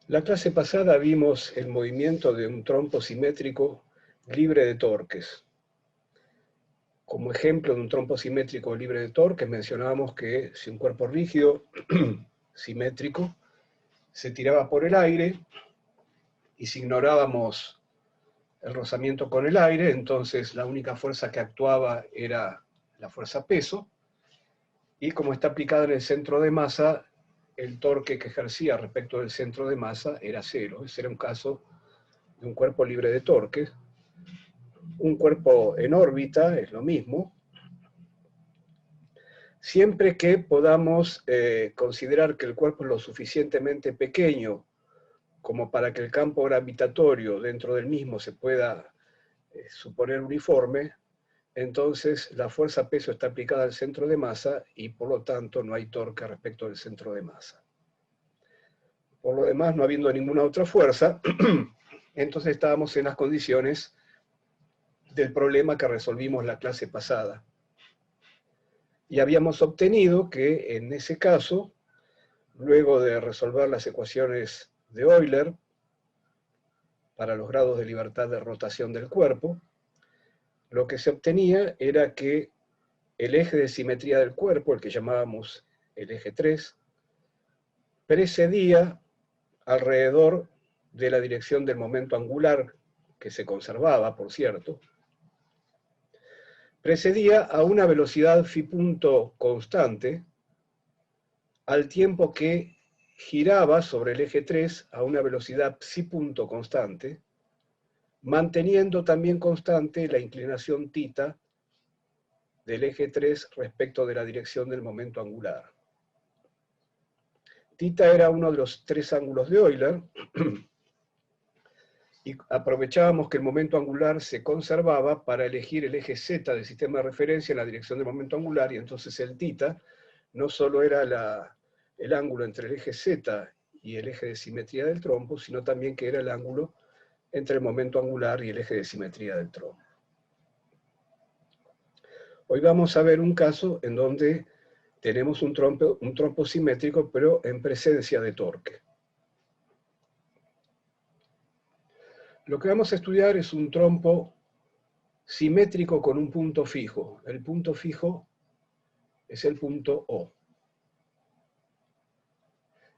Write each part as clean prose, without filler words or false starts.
La clase pasada vimos el movimiento de un trompo simétrico libre de torques. Como ejemplo de un trompo simétrico libre de torques, mencionábamos que si un cuerpo rígido, simétrico, se tiraba por el aire, y si ignorábamos el rozamiento con el aire, entonces la única fuerza que actuaba era la fuerza peso, y como está aplicada en el centro de masa, el torque que ejercía respecto del centro de masa era cero. Ese era un caso de un cuerpo libre de torques. Un cuerpo en órbita es lo mismo, siempre que podamos considerar que el cuerpo es lo suficientemente pequeño como para que el campo gravitatorio dentro del mismo se pueda suponer uniforme. Entonces la fuerza peso está aplicada al centro de masa y por lo tanto no hay torque respecto del centro de masa. Por lo demás, no habiendo ninguna otra fuerza, entonces estábamos en las condiciones del problema que resolvimos la clase pasada. Y habíamos obtenido que en ese caso, luego de resolver las ecuaciones de Euler para los grados de libertad de rotación del cuerpo, lo que se obtenía era que el eje de simetría del cuerpo, el que llamábamos el eje 3, precedía alrededor de la dirección del momento angular, que se conservaba, por cierto, precedía a una velocidad phi punto constante, al tiempo que giraba sobre el eje 3 a una velocidad psi punto constante, manteniendo también constante la inclinación θ del eje 3 respecto de la dirección del momento angular. Θ era uno de los tres ángulos de Euler, y aprovechábamos que el momento angular se conservaba para elegir el eje Z del sistema de referencia en la dirección del momento angular, y entonces el θ no solo era el ángulo entre el eje Z y el eje de simetría del trompo, sino también que era el ángulo entre el momento angular y el eje de simetría del trompo. Hoy vamos a ver un caso en donde tenemos un trompo simétrico, pero en presencia de torque. Lo que vamos a estudiar es un trompo simétrico con un punto fijo. El punto fijo es el punto O.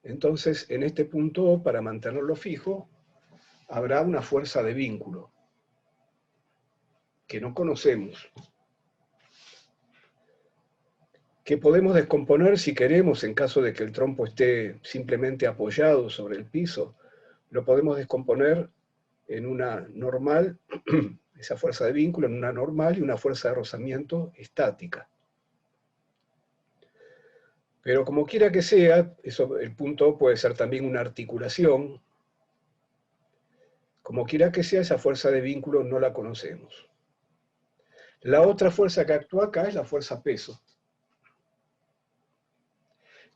Entonces, en este punto O, para mantenerlo fijo, habrá una fuerza de vínculo que no conocemos, que podemos descomponer si queremos, en caso de que el trompo esté simplemente apoyado sobre el piso, lo podemos descomponer en una normal, esa fuerza de vínculo, en una normal y una fuerza de rozamiento estática. Pero como quiera que sea, el punto O puede ser también una articulación. Como quiera que sea, esa fuerza de vínculo no la conocemos. La otra fuerza que actúa acá es la fuerza peso.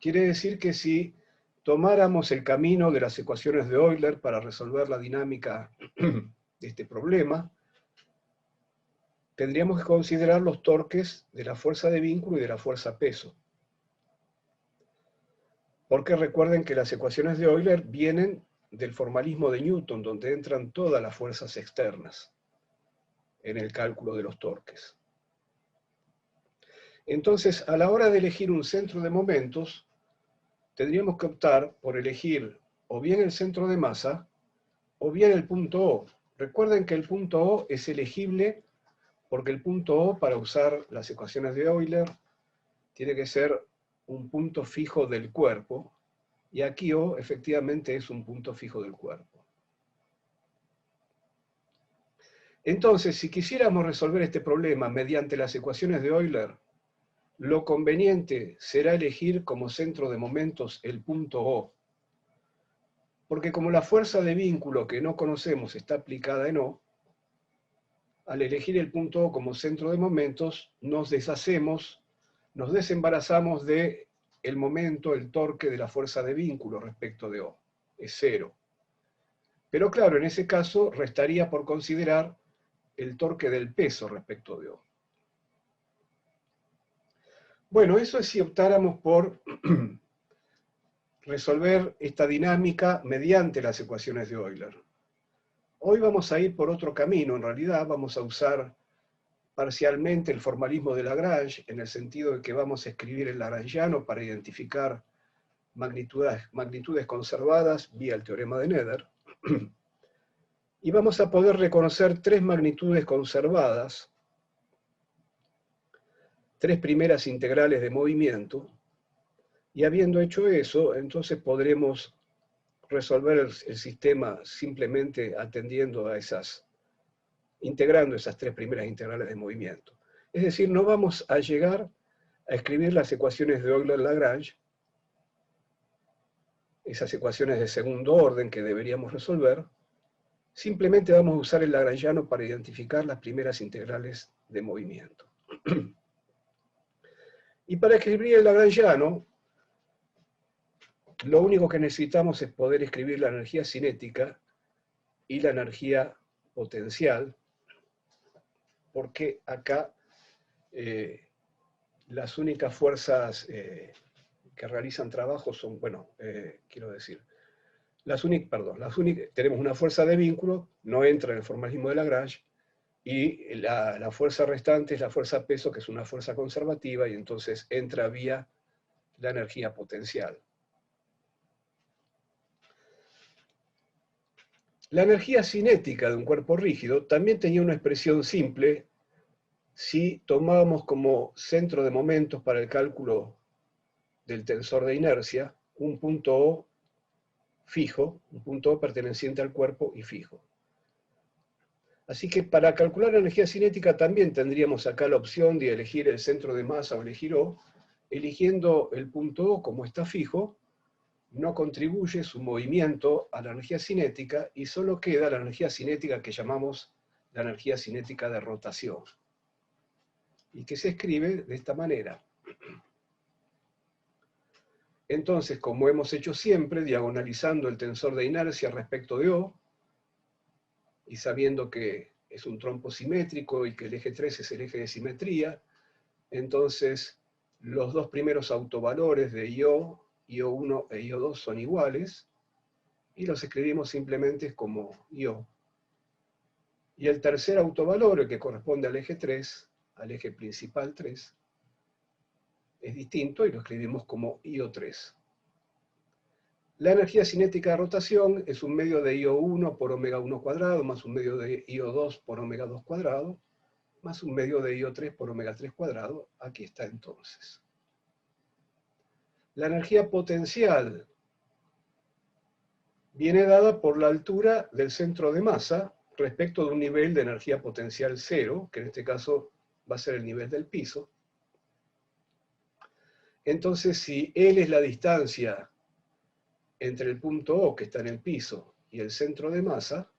Quiere decir que si tomáramos el camino de las ecuaciones de Euler para resolver la dinámica de este problema, tendríamos que considerar los torques de la fuerza de vínculo y de la fuerza peso. Porque recuerden que las ecuaciones de Euler vienen del formalismo de Newton, donde entran todas las fuerzas externas en el cálculo de los torques. Entonces, a la hora de elegir un centro de momentos, tendríamos que optar por elegir o bien el centro de masa o bien el punto O. Recuerden que el punto O es elegible porque el punto O, para usar las ecuaciones de Euler, tiene que ser un punto fijo del cuerpo, y aquí O efectivamente es un punto fijo del cuerpo. Entonces, si quisiéramos resolver este problema mediante las ecuaciones de Euler, lo conveniente será elegir como centro de momentos el punto O, porque como la fuerza de vínculo que no conocemos está aplicada en O, al elegir el punto O como centro de momentos, nos desembarazamos de el momento, el torque de la fuerza de vínculo respecto de O. Es cero. Pero claro, en ese caso restaría por considerar el torque del peso respecto de O. Bueno, eso es si optáramos por resolver esta dinámica mediante las ecuaciones de Euler. Hoy vamos a ir por otro camino, en realidad vamos a usar parcialmente el formalismo de Lagrange, en el sentido de que vamos a escribir el lagrangiano para identificar magnitudes conservadas vía el teorema de Nether, y vamos a poder reconocer tres magnitudes conservadas, tres primeras integrales de movimiento, y habiendo hecho eso, entonces podremos resolver el sistema simplemente atendiendo a integrando esas tres primeras integrales de movimiento. Es decir, no vamos a llegar a escribir las ecuaciones de Euler-Lagrange, esas ecuaciones de segundo orden que deberíamos resolver, simplemente vamos a usar el lagrangiano para identificar las primeras integrales de movimiento. Y para escribir el lagrangiano, lo único que necesitamos es poder escribir la energía cinética y la energía potencial, porque acá las únicas fuerzas que realizan trabajo son, tenemos una fuerza de vínculo, no entra en el formalismo de Lagrange, y la fuerza restante es la fuerza peso, que es una fuerza conservativa, y entonces entra vía la energía potencial. La energía cinética de un cuerpo rígido también tenía una expresión simple si tomábamos como centro de momentos para el cálculo del tensor de inercia un punto O fijo, un punto O perteneciente al cuerpo y fijo. Así que para calcular la energía cinética también tendríamos acá la opción de elegir el centro de masa o elegir O. Eligiendo el punto O como está fijo, no contribuye su movimiento a la energía cinética y solo queda la energía cinética que llamamos la energía cinética de rotación, y que se escribe de esta manera. Entonces, como hemos hecho siempre, diagonalizando el tensor de inercia respecto de O, y sabiendo que es un trompo simétrico y que el eje 3 es el eje de simetría, entonces los dos primeros autovalores de IO, IO1 e IO2 son iguales, y los escribimos simplemente como IO. Y el tercer autovalor, el que corresponde al eje 3, al eje principal 3, es distinto y lo escribimos como IO3. La energía cinética de rotación es un medio de IO1 por omega 1 cuadrado, más un medio de IO2 por omega 2 cuadrado, más un medio de IO3 por omega 3 cuadrado. Aquí está entonces. La energía potencial viene dada por la altura del centro de masa respecto de un nivel de energía potencial cero, que en este caso va a ser el nivel del piso. Entonces, si L es la distancia entre el punto O, que está en el piso, y el centro de masa,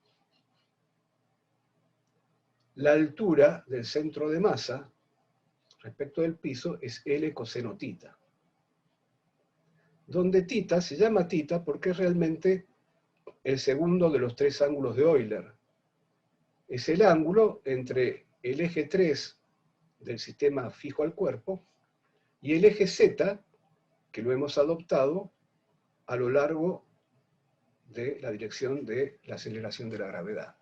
la altura del centro de masa respecto del piso es L coseno tita. Donde tita se llama tita porque es realmente el segundo de los tres ángulos de Euler. Es el ángulo entre el eje 3 del sistema fijo al cuerpo y el eje Z, que lo hemos adoptado a lo largo de la dirección de la aceleración de la gravedad.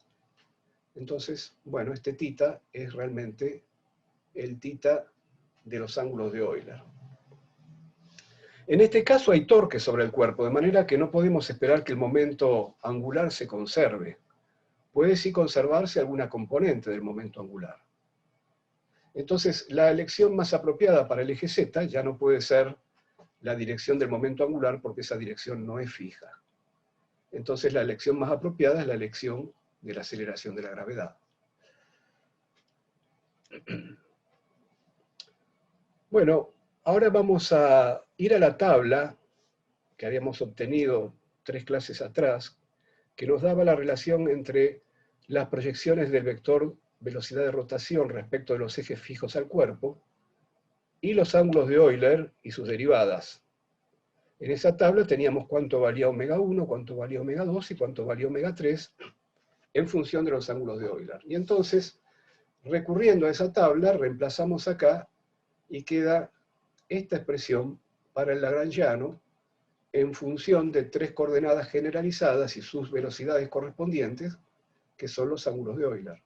Entonces, bueno, este tita es realmente el tita de los ángulos de Euler. En este caso hay torque sobre el cuerpo, de manera que no podemos esperar que el momento angular se conserve. Puede sí conservarse alguna componente del momento angular. Entonces, la elección más apropiada para el eje Z ya no puede ser la dirección del momento angular, porque esa dirección no es fija. Entonces, la elección más apropiada es la elección de la aceleración de la gravedad. Bueno, ahora vamos a ir a la tabla que habíamos obtenido 3 clases atrás, que nos daba la relación entre las proyecciones del vector velocidad de rotación respecto de los ejes fijos al cuerpo y los ángulos de Euler y sus derivadas. En esa tabla teníamos cuánto valía omega 1, cuánto valía omega 2 y cuánto valía omega 3 en función de los ángulos de Euler. Y entonces, recurriendo a esa tabla, reemplazamos acá y queda esta expresión para el lagrangiano, en función de tres coordenadas generalizadas y sus velocidades correspondientes, que son los ángulos de Euler.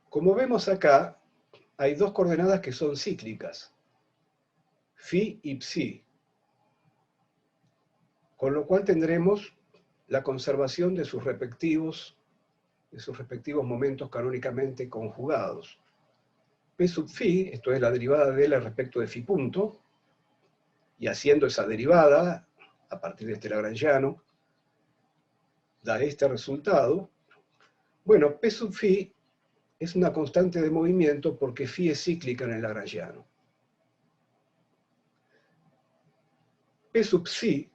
Como vemos acá, hay dos coordenadas que son cíclicas, phi y psi, con lo cual tendremos la conservación de sus respectivos momentos canónicamente conjugados. P sub phi, esto es la derivada de L respecto de phi punto, y haciendo esa derivada, a partir de este lagrangiano, da este resultado. Bueno, P sub phi es una constante de movimiento porque phi es cíclica en el lagrangiano. P sub psi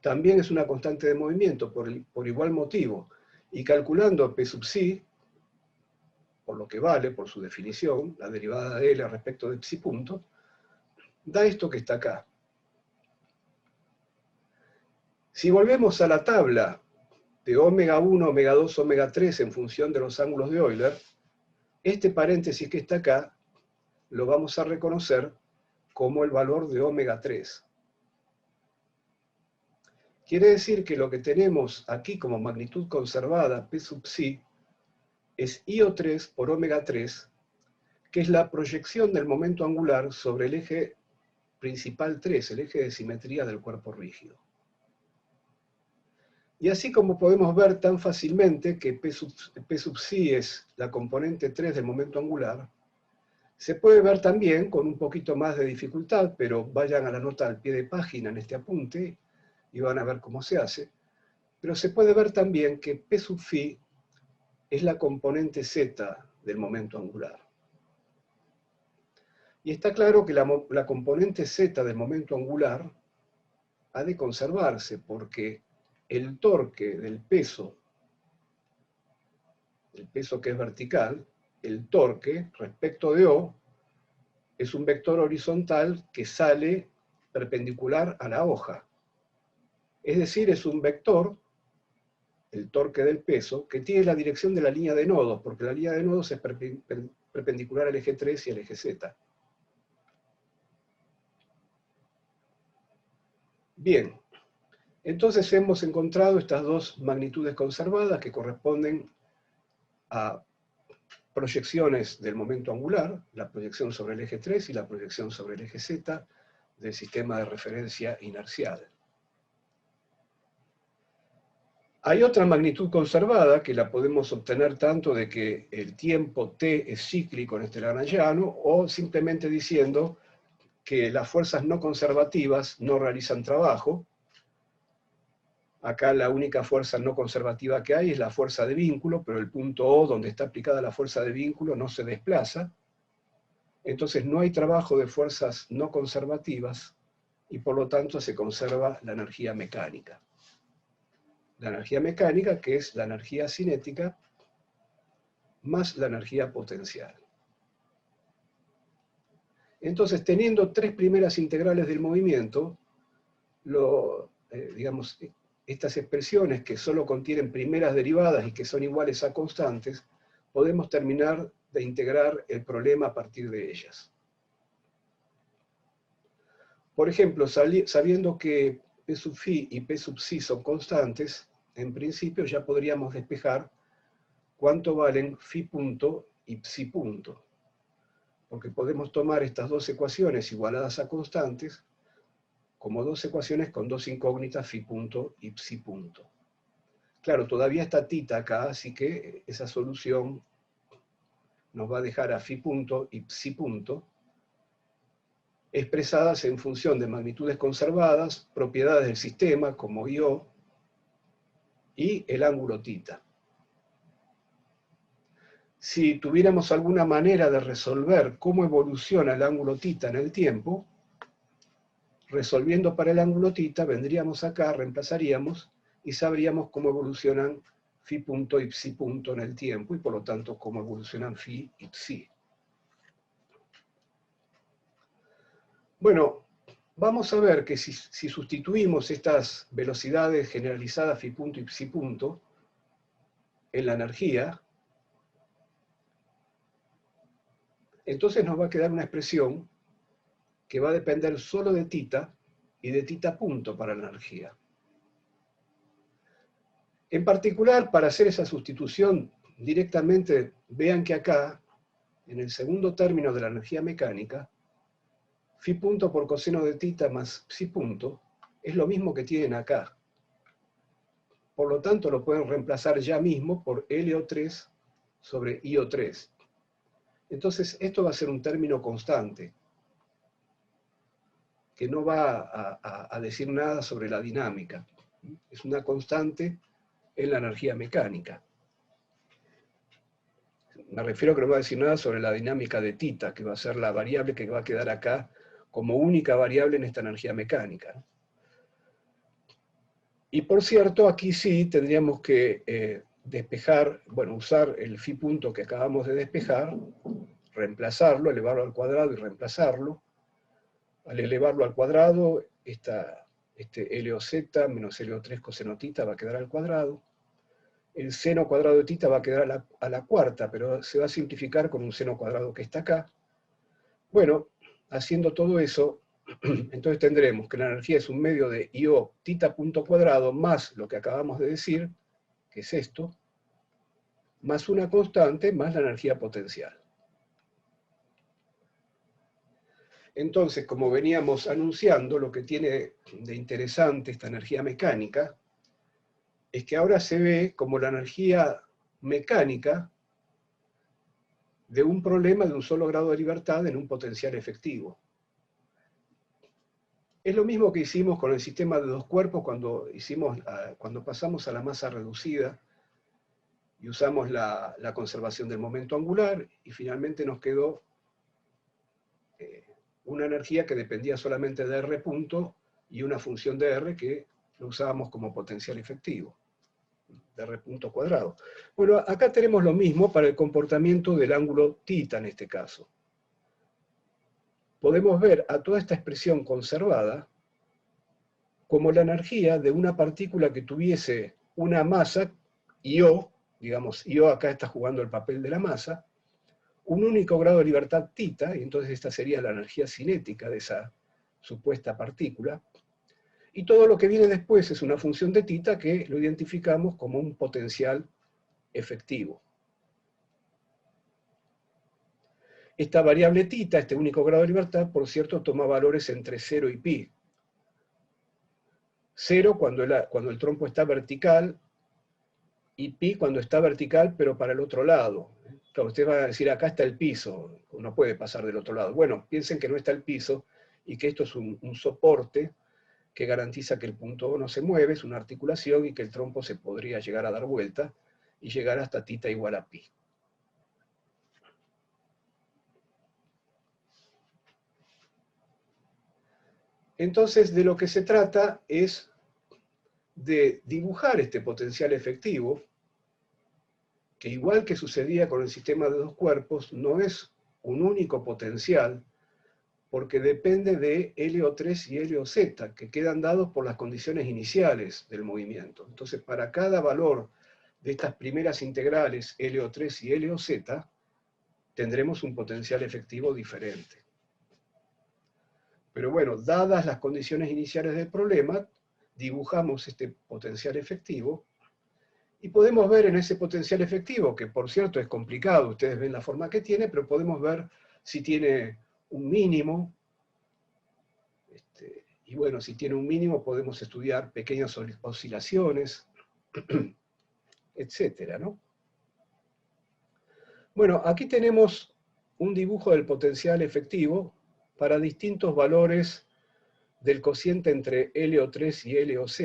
también es una constante de movimiento por igual motivo, y calculando P sub psi, por lo que vale, por su definición, la derivada de L respecto de psi punto, da esto que está acá. Si volvemos a la tabla de omega 1, omega 2, omega 3 en función de los ángulos de Euler, este paréntesis que está acá lo vamos a reconocer como el valor de omega 3. Quiere decir que lo que tenemos aquí como magnitud conservada, P sub psi, es IO3 por omega 3, que es la proyección del momento angular sobre el eje principal 3, el eje de simetría del cuerpo rígido. Y así como podemos ver tan fácilmente que P sub psi es la componente 3 del momento angular, se puede ver también con un poquito más de dificultad, pero vayan a la nota al pie de página en este apunte y van a ver cómo se hace, pero se puede ver también que P sub phi es la componente z del momento angular. Y está claro que la componente z del momento angular ha de conservarse, porque el torque del peso, el peso que es vertical, el torque respecto de O, es un vector horizontal que sale perpendicular a la hoja. Es decir, es un vector, el torque del peso, que tiene la dirección de la línea de nodos, porque la línea de nodos es perpendicular al eje 3 y al eje Z. Bien, entonces hemos encontrado estas dos magnitudes conservadas que corresponden a proyecciones del momento angular, la proyección sobre el eje 3 y la proyección sobre el eje Z del sistema de referencia inercial. Hay otra magnitud conservada que la podemos obtener tanto de que el tiempo t es cíclico en este lagrangiano, o simplemente diciendo que las fuerzas no conservativas no realizan trabajo. Acá la única fuerza no conservativa que hay es la fuerza de vínculo, pero el punto O, donde está aplicada la fuerza de vínculo, no se desplaza. Entonces no hay trabajo de fuerzas no conservativas y por lo tanto se conserva la energía mecánica. La energía mecánica, que es la energía cinética más la energía potencial. Entonces, teniendo tres primeras integrales del movimiento, digamos, estas expresiones que solo contienen primeras derivadas y que son iguales a constantes, podemos terminar de integrar el problema a partir de ellas. Por ejemplo, sabiendo que P sub phi y P sub psi son constantes, en principio ya podríamos despejar cuánto valen phi punto y psi punto. Porque podemos tomar estas dos ecuaciones igualadas a constantes como dos ecuaciones con dos incógnitas phi punto y psi punto. Claro, todavía está tita acá, así que esa solución nos va a dejar a phi punto y psi punto expresadas en función de magnitudes conservadas, propiedades del sistema como IO y el ángulo tita. Si tuviéramos alguna manera de resolver cómo evoluciona el ángulo tita en el tiempo, resolviendo para el ángulo tita, vendríamos acá, reemplazaríamos y sabríamos cómo evolucionan phi punto y psi punto en el tiempo y por lo tanto cómo evolucionan phi y psi. Bueno, vamos a ver que si sustituimos estas velocidades generalizadas phi punto y psi punto en la energía, entonces nos va a quedar una expresión que va a depender solo de tita y de tita punto para la energía. En particular, para hacer esa sustitución directamente, vean que acá, en el segundo término de la energía mecánica, phi punto por coseno de tita más psi punto es lo mismo que tienen acá. Por lo tanto, lo pueden reemplazar ya mismo por LO3 sobre IO3. Entonces, esto va a ser un término constante, que no va a decir nada sobre la dinámica. Es una constante en la energía mecánica. Me refiero a que no va a decir nada sobre la dinámica de tita, que va a ser la variable que va a quedar acá como única variable en esta energía mecánica. Y por cierto, aquí sí tendríamos que despejar, bueno, usar el phi punto que acabamos de despejar, reemplazarlo, elevarlo al cuadrado y reemplazarlo. Al elevarlo al cuadrado, este LOZ menos LO3 coseno tita va a quedar al cuadrado. El seno cuadrado de tita va a quedar a la cuarta, pero se va a simplificar con un seno cuadrado que está acá. Bueno, haciendo todo eso, entonces tendremos que la energía es un medio de IO tita punto cuadrado más lo que acabamos de decir, que es esto, más una constante, más la energía potencial. Entonces, como veníamos anunciando, lo que tiene de interesante esta energía mecánica es que ahora se ve como la energía mecánica de un problema de un solo grado de libertad en un potencial efectivo. Es lo mismo que hicimos con el sistema de dos cuerpos cuando pasamos a la masa reducida y usamos la conservación del momento angular, y finalmente nos quedó una energía que dependía solamente de R punto y una función de R que lo usábamos como potencial efectivo, de R punto cuadrado. Bueno, acá tenemos lo mismo para el comportamiento del ángulo θ en este caso. Podemos ver a toda esta expresión conservada como la energía de una partícula que tuviese una masa, IO, digamos, IO acá está jugando el papel de la masa, un único grado de libertad θ, y entonces esta sería la energía cinética de esa supuesta partícula, y todo lo que viene después es una función de θ que lo identificamos como un potencial efectivo. Esta variable θ, este único grado de libertad, por cierto, toma valores entre 0 y pi. 0 cuando el trompo está vertical, y pi cuando está vertical, pero para el otro lado. Claro, usted va a decir, acá está el piso, no puede pasar del otro lado. Bueno, piensen que no está el piso, y que esto es un soporte que garantiza que el punto O no se mueve, es una articulación, y que el trompo se podría llegar a dar vuelta, y llegar hasta θ igual a pi. Entonces, de lo que se trata es de dibujar este potencial efectivo, que igual que sucedía con el sistema de dos cuerpos, no es un único potencial, porque depende de LO3 y LOZ, que quedan dados por las condiciones iniciales del movimiento. Entonces, para cada valor de estas primeras integrales, LO3 y LOZ, tendremos un potencial efectivo diferente. Pero bueno, dadas las condiciones iniciales del problema, dibujamos este potencial efectivo, y podemos ver en ese potencial efectivo, que por cierto es complicado, ustedes ven la forma que tiene, pero podemos ver si tiene un mínimo, y bueno, si tiene un mínimo podemos estudiar pequeñas oscilaciones, etcétera, ¿no? Bueno, aquí tenemos un dibujo del potencial efectivo para distintos valores del cociente entre LO3 y LOZ.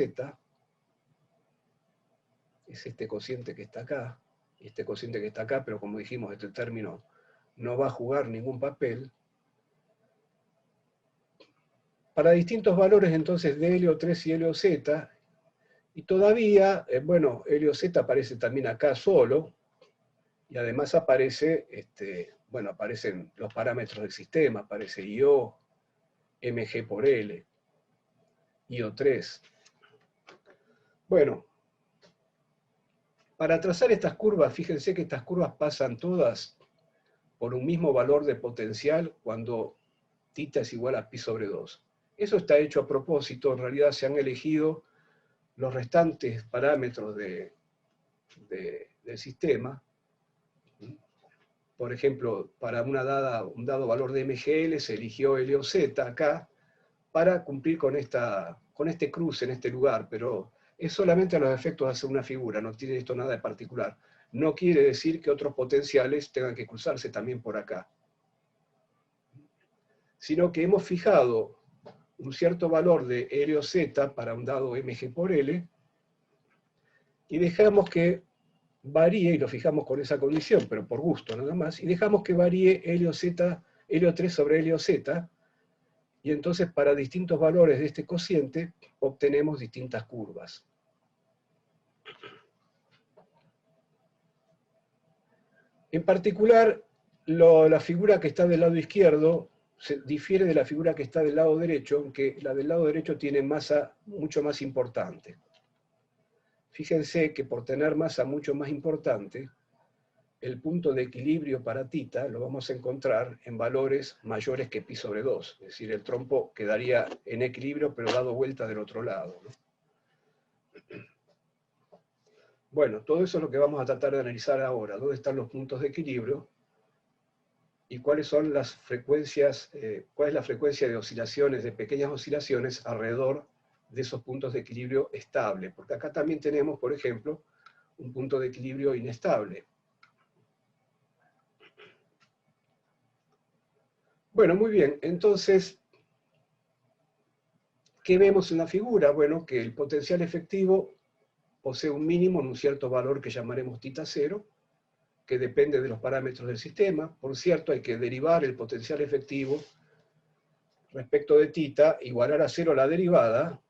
Es este cociente que está acá, y este cociente que está acá, pero como dijimos, este término no va a jugar ningún papel. Para distintos valores entonces de LO3 y LOZ, y todavía, bueno, LOZ aparece también acá solo, y además aparece, bueno, aparecen los parámetros del sistema, aparece IO, mg por L, IO3. Bueno, para trazar estas curvas, fíjense que estas curvas pasan todas por un mismo valor de potencial cuando tita es igual a pi sobre 2. Eso está hecho a propósito, en realidad se han elegido los restantes parámetros del sistema. Por ejemplo, para un dado valor de MGL se eligió L o Z acá para cumplir con este cruce en este lugar, pero es solamente a los efectos de hacer una figura, no tiene esto nada de particular. No quiere decir que otros potenciales tengan que cruzarse también por acá, sino que hemos fijado un cierto valor de L o Z para un dado MG por L, y dejamos que varíe, y lo fijamos con esa condición, pero por gusto nada más, y dejamos que varíe L o Z, L o 3 sobre L o Z, y entonces para distintos valores de este cociente obtenemos distintas curvas. En particular, la figura que está del lado izquierdo difiere de la figura que está del lado derecho, aunque la del lado derecho tiene masa mucho más importante. Fíjense que por tener masa mucho más importante, el punto de equilibrio para tita lo vamos a encontrar en valores mayores que pi sobre 2. Es decir, el trompo quedaría en equilibrio, pero dado vuelta del otro lado, ¿no? Bueno, todo eso es lo que vamos a tratar de analizar ahora. ¿Dónde están los puntos de equilibrio? Y cuáles son las frecuencias, cuál es la frecuencia de oscilaciones, de pequeñas oscilaciones alrededor de esos puntos de equilibrio estable. Porque acá también tenemos, por ejemplo, un punto de equilibrio inestable. Bueno, muy bien. Entonces, ¿qué vemos en la figura? Bueno, que el potencial efectivo posee un mínimo en un cierto valor que llamaremos tita 0, que depende de los parámetros del sistema. Por cierto, hay que derivar el potencial efectivo respecto de tita, igualar a 0 la derivada,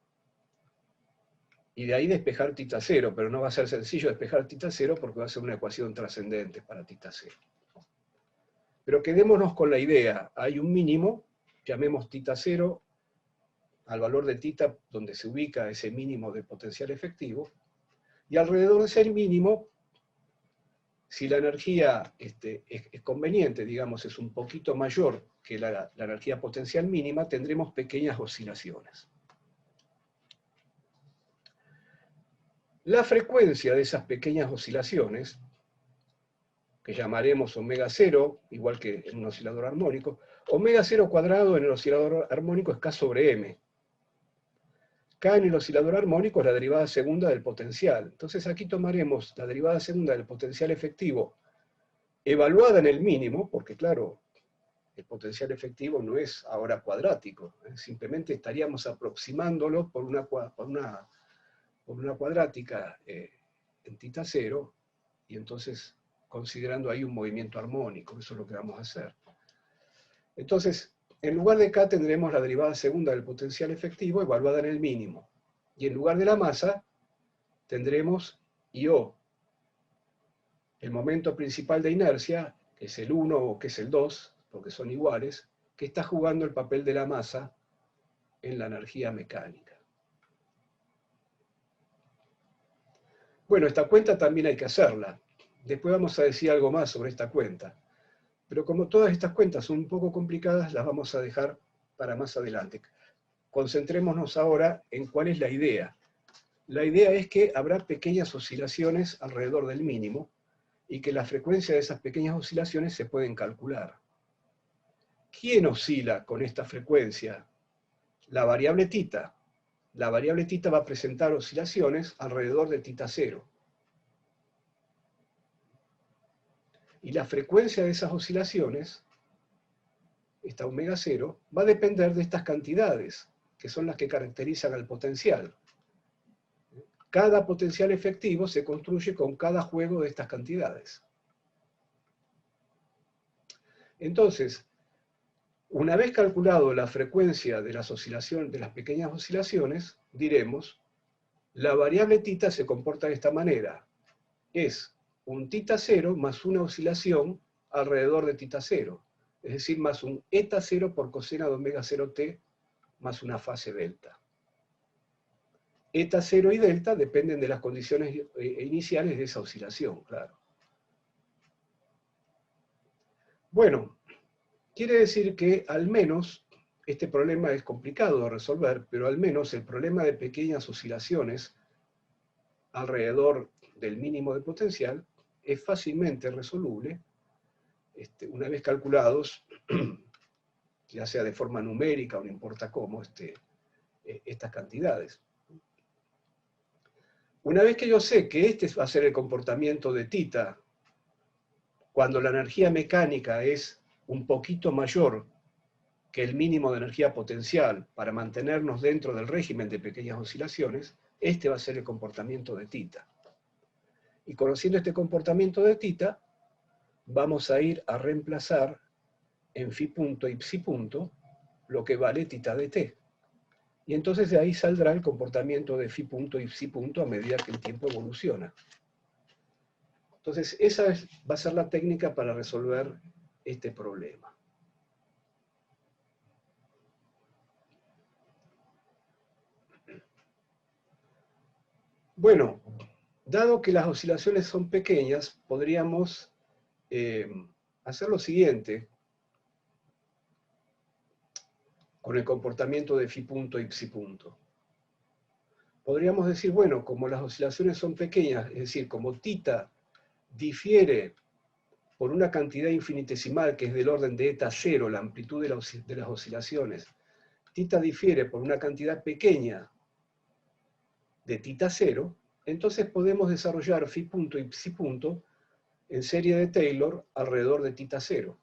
y de ahí despejar tita 0, pero no va a ser sencillo despejar tita 0 porque va a ser una ecuación trascendente para tita 0. Pero quedémonos con la idea, hay un mínimo, llamemos tita 0, al valor de tita donde se ubica ese mínimo de potencial efectivo, y alrededor de ese mínimo, si la energía es conveniente, digamos, es un poquito mayor que la energía potencial mínima, tendremos pequeñas oscilaciones. La frecuencia de esas pequeñas oscilaciones, que llamaremos omega 0, igual que en un oscilador armónico, omega 0 cuadrado en el oscilador armónico es K sobre M. K en el oscilador armónico es la derivada segunda del potencial. Entonces aquí tomaremos la derivada segunda del potencial efectivo evaluada en el mínimo, porque claro, el potencial efectivo no es ahora cuadrático, simplemente estaríamos aproximándolo por una cuadrática en tita 0, y entonces considerando ahí un movimiento armónico, eso es lo que vamos a hacer. Entonces, en lugar de K tendremos la derivada segunda del potencial efectivo evaluada en el mínimo, y en lugar de la masa tendremos IO, el momento principal de inercia, que es el 1 o que es el 2, porque son iguales, que está jugando el papel de la masa en la energía mecánica. Bueno, esta cuenta también hay que hacerla. Después vamos a decir algo más sobre esta cuenta. Pero como todas estas cuentas son un poco complicadas, las vamos a dejar para más adelante. Concentrémonos ahora en cuál es la idea. La idea es que habrá pequeñas oscilaciones alrededor del mínimo y que la frecuencia de esas pequeñas oscilaciones se pueden calcular. ¿Quién oscila con esta frecuencia? La variable tita. La variable tita va a presentar oscilaciones alrededor de tita 0. Y la frecuencia de esas oscilaciones, esta omega 0, va a depender de estas cantidades, que son las que caracterizan al potencial. Cada potencial efectivo se construye con cada juego de estas cantidades. Entonces, una vez calculado la frecuencia de las oscilaciones, de las pequeñas oscilaciones, diremos, la variable tita se comporta de esta manera. Es un tita 0 más una oscilación alrededor de tita 0. Es decir, más un eta 0 por coseno de omega 0t más una fase delta. Eta 0 y delta dependen de las condiciones iniciales de esa oscilación, claro. Bueno, quiere decir que al menos este problema es complicado de resolver, pero al menos el problema de pequeñas oscilaciones alrededor del mínimo de potencial es fácilmente resoluble una vez calculados, ya sea de forma numérica o no importa cómo, estas cantidades. Una vez que yo sé que este va a ser el comportamiento de θ, cuando la energía mecánica es un poquito mayor que el mínimo de energía potencial para mantenernos dentro del régimen de pequeñas oscilaciones, este va a ser el comportamiento de θ. Y conociendo este comportamiento de θ, vamos a ir a reemplazar en φ punto y psi punto lo que vale θ de t. Y entonces de ahí saldrá el comportamiento de φ punto y psi punto a medida que el tiempo evoluciona. Entonces esa va a ser la técnica para resolver este problema. Bueno, dado que las oscilaciones son pequeñas, podríamos hacer lo siguiente con el comportamiento de φ punto y psi punto. Podríamos decir, bueno, como las oscilaciones son pequeñas, es decir, como θ difiere por una cantidad infinitesimal que es del orden de eta cero, la amplitud de las oscilaciones, θ difiere por una cantidad pequeña de θ cero, entonces podemos desarrollar φ punto y psi punto en serie de Taylor alrededor de θ cero.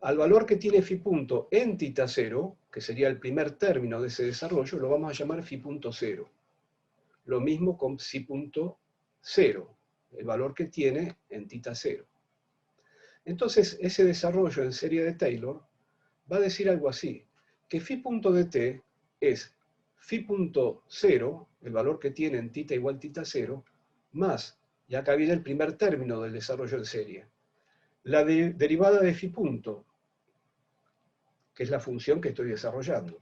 Al valor que tiene φ punto en θ cero, que sería el primer término de ese desarrollo, lo vamos a llamar φ punto cero. Lo mismo con psi punto cero, el valor que tiene en θ cero. Entonces, ese desarrollo en serie de Taylor va a decir algo así, que φ punto de t es φ punto cero, el valor que tiene en θ igual θ cero, más, y acá viene el primer término del desarrollo en serie, la derivada de φ punto, que es la función que estoy desarrollando.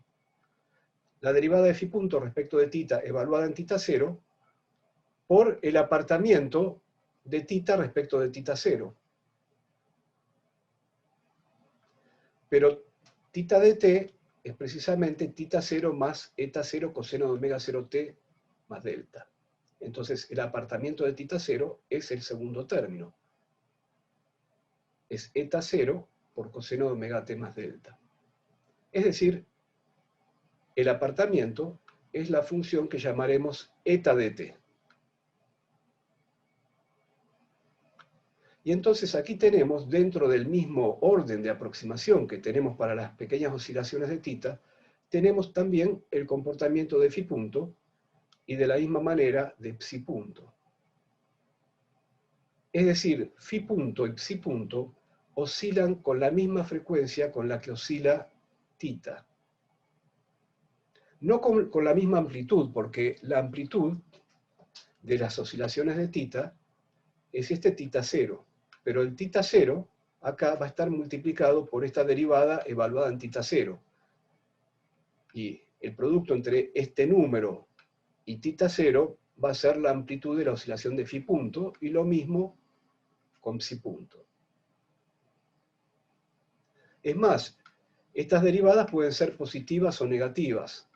La derivada de φ punto respecto de θ evaluada en θ cero por el apartamiento de θ respecto de θ cero. Pero θ de t es precisamente θ cero más eta cero coseno de omega 0t más delta. Entonces el apartamiento de θ cero es el segundo término. Es eta cero por coseno de omega t más delta. Es decir, el apartamiento es la función que llamaremos eta de t. Y entonces aquí tenemos, dentro del mismo orden de aproximación que tenemos para las pequeñas oscilaciones de θ, tenemos también el comportamiento de φ punto y de la misma manera de psi punto. Es decir, φ punto y psi punto oscilan con la misma frecuencia con la que oscila θ. No con la misma amplitud, porque la amplitud de las oscilaciones de θ es este θ cero, pero el θ cero acá va a estar multiplicado por esta derivada evaluada en θ cero. Y el producto entre este número y θ cero va a ser la amplitud de la oscilación de φ punto, y lo mismo con psi punto. Es más, estas derivadas pueden ser positivas o negativas,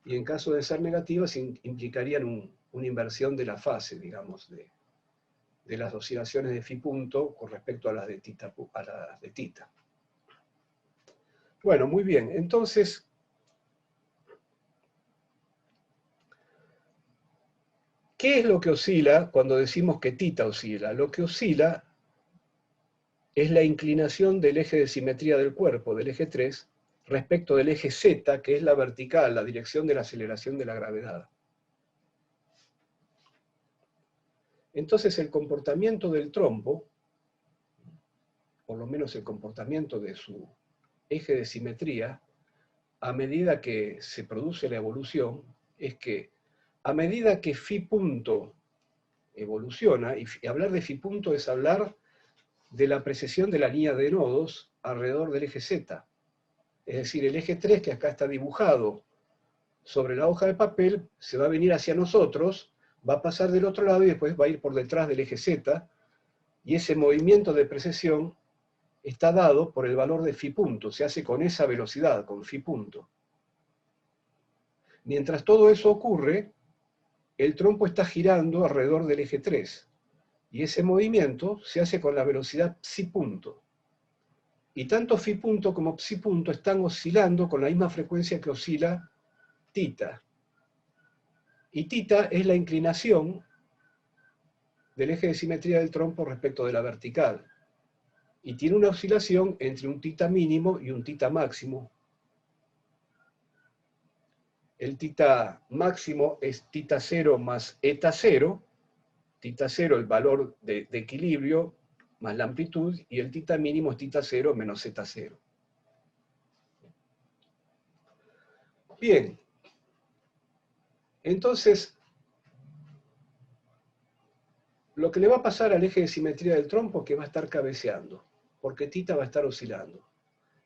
y en caso de ser negativas implicarían una inversión de la fase, digamos, de las oscilaciones de φ punto con respecto a las de θ. Bueno, muy bien, entonces, ¿qué es lo que oscila cuando decimos que θ oscila? Lo que oscila es la inclinación del eje de simetría del cuerpo, del eje 3, respecto del eje Z, que es la vertical, la dirección de la aceleración de la gravedad. Entonces el comportamiento del trompo, por lo menos el comportamiento de su eje de simetría, a medida que se produce la evolución, es que a medida que φ punto evoluciona, y hablar de φ punto es hablar de la precesión de la línea de nodos alrededor del eje Z. Es decir, el eje 3, que acá está dibujado sobre la hoja de papel, se va a venir hacia nosotros, va a pasar del otro lado y después va a ir por detrás del eje Z, y ese movimiento de precesión está dado por el valor de phi punto, se hace con esa velocidad, con phi punto. Mientras todo eso ocurre, el trompo está girando alrededor del eje 3, y ese movimiento se hace con la velocidad psi punto. Y tanto phi punto como psi punto están oscilando con la misma frecuencia que oscila tita. Y tita es la inclinación del eje de simetría del trompo respecto de la vertical. Y tiene una oscilación entre un tita mínimo y un tita máximo. El tita máximo es tita 0 más eta 0, tita 0 el valor de equilibrio más la amplitud, y el tita mínimo es tita 0 menos eta 0. Bien, entonces, lo que le va a pasar al eje de simetría del trompo es que va a estar cabeceando, porque tita va a estar oscilando.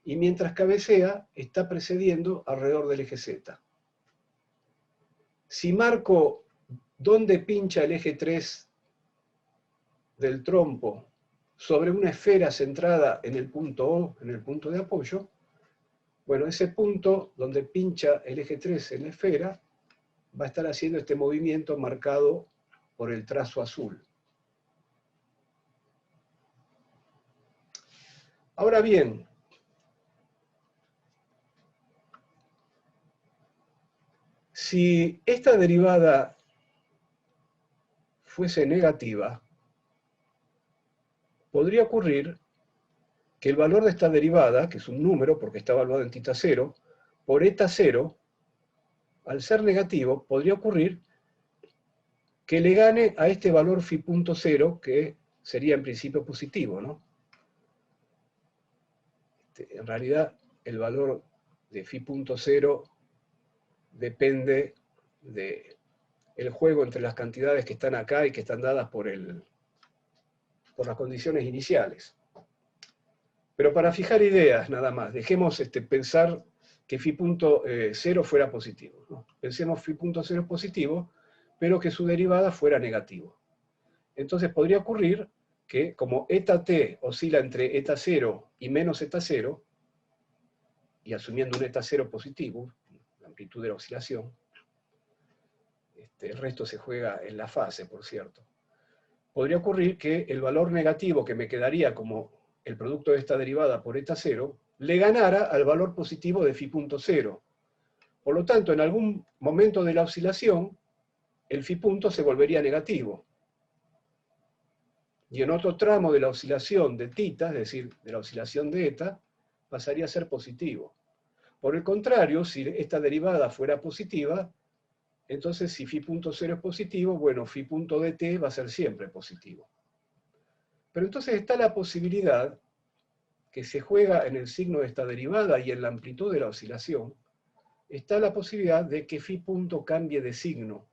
Y mientras cabecea, está precediendo alrededor del eje Z. Si marco dónde pincha el eje 3 del trompo sobre una esfera centrada en el punto O, en el punto de apoyo, bueno, ese punto donde pincha el eje 3 en la esfera va a estar haciendo este movimiento marcado por el trazo azul. Ahora bien, si esta derivada fuese negativa, podría ocurrir que el valor de esta derivada, que es un número porque está evaluado en tita 0, por eta 0, al ser negativo, podría ocurrir que le gane a este valor phi punto 0, que sería en principio positivo, ¿no? En realidad, el valor de phi punto 0 depende del juego entre las cantidades que están acá y que están dadas por las condiciones iniciales. Pero para fijar ideas, nada más, dejemos pensar que phi punto 0 fuera positivo, ¿no? Pensemos phi punto 0 es positivo, pero que su derivada fuera negativo. Entonces podría ocurrir que, como eta t oscila entre eta 0 y menos eta 0, y asumiendo un eta 0 positivo, la amplitud de la oscilación, el resto se juega en la fase, por cierto, podría ocurrir que el valor negativo que me quedaría como el producto de esta derivada por eta 0 le ganara al valor positivo de phi punto 0. Por lo tanto, en algún momento de la oscilación, el phi punto se volvería negativo. Y en otro tramo de la oscilación de tita, es decir, de la oscilación de eta, pasaría a ser positivo. Por el contrario, si esta derivada fuera positiva, entonces si phi punto 0 es positivo, bueno, phi punto dt va a ser siempre positivo. Pero entonces está la posibilidad que se juega en el signo de esta derivada y en la amplitud de la oscilación, está la posibilidad de que phi punto cambie de signo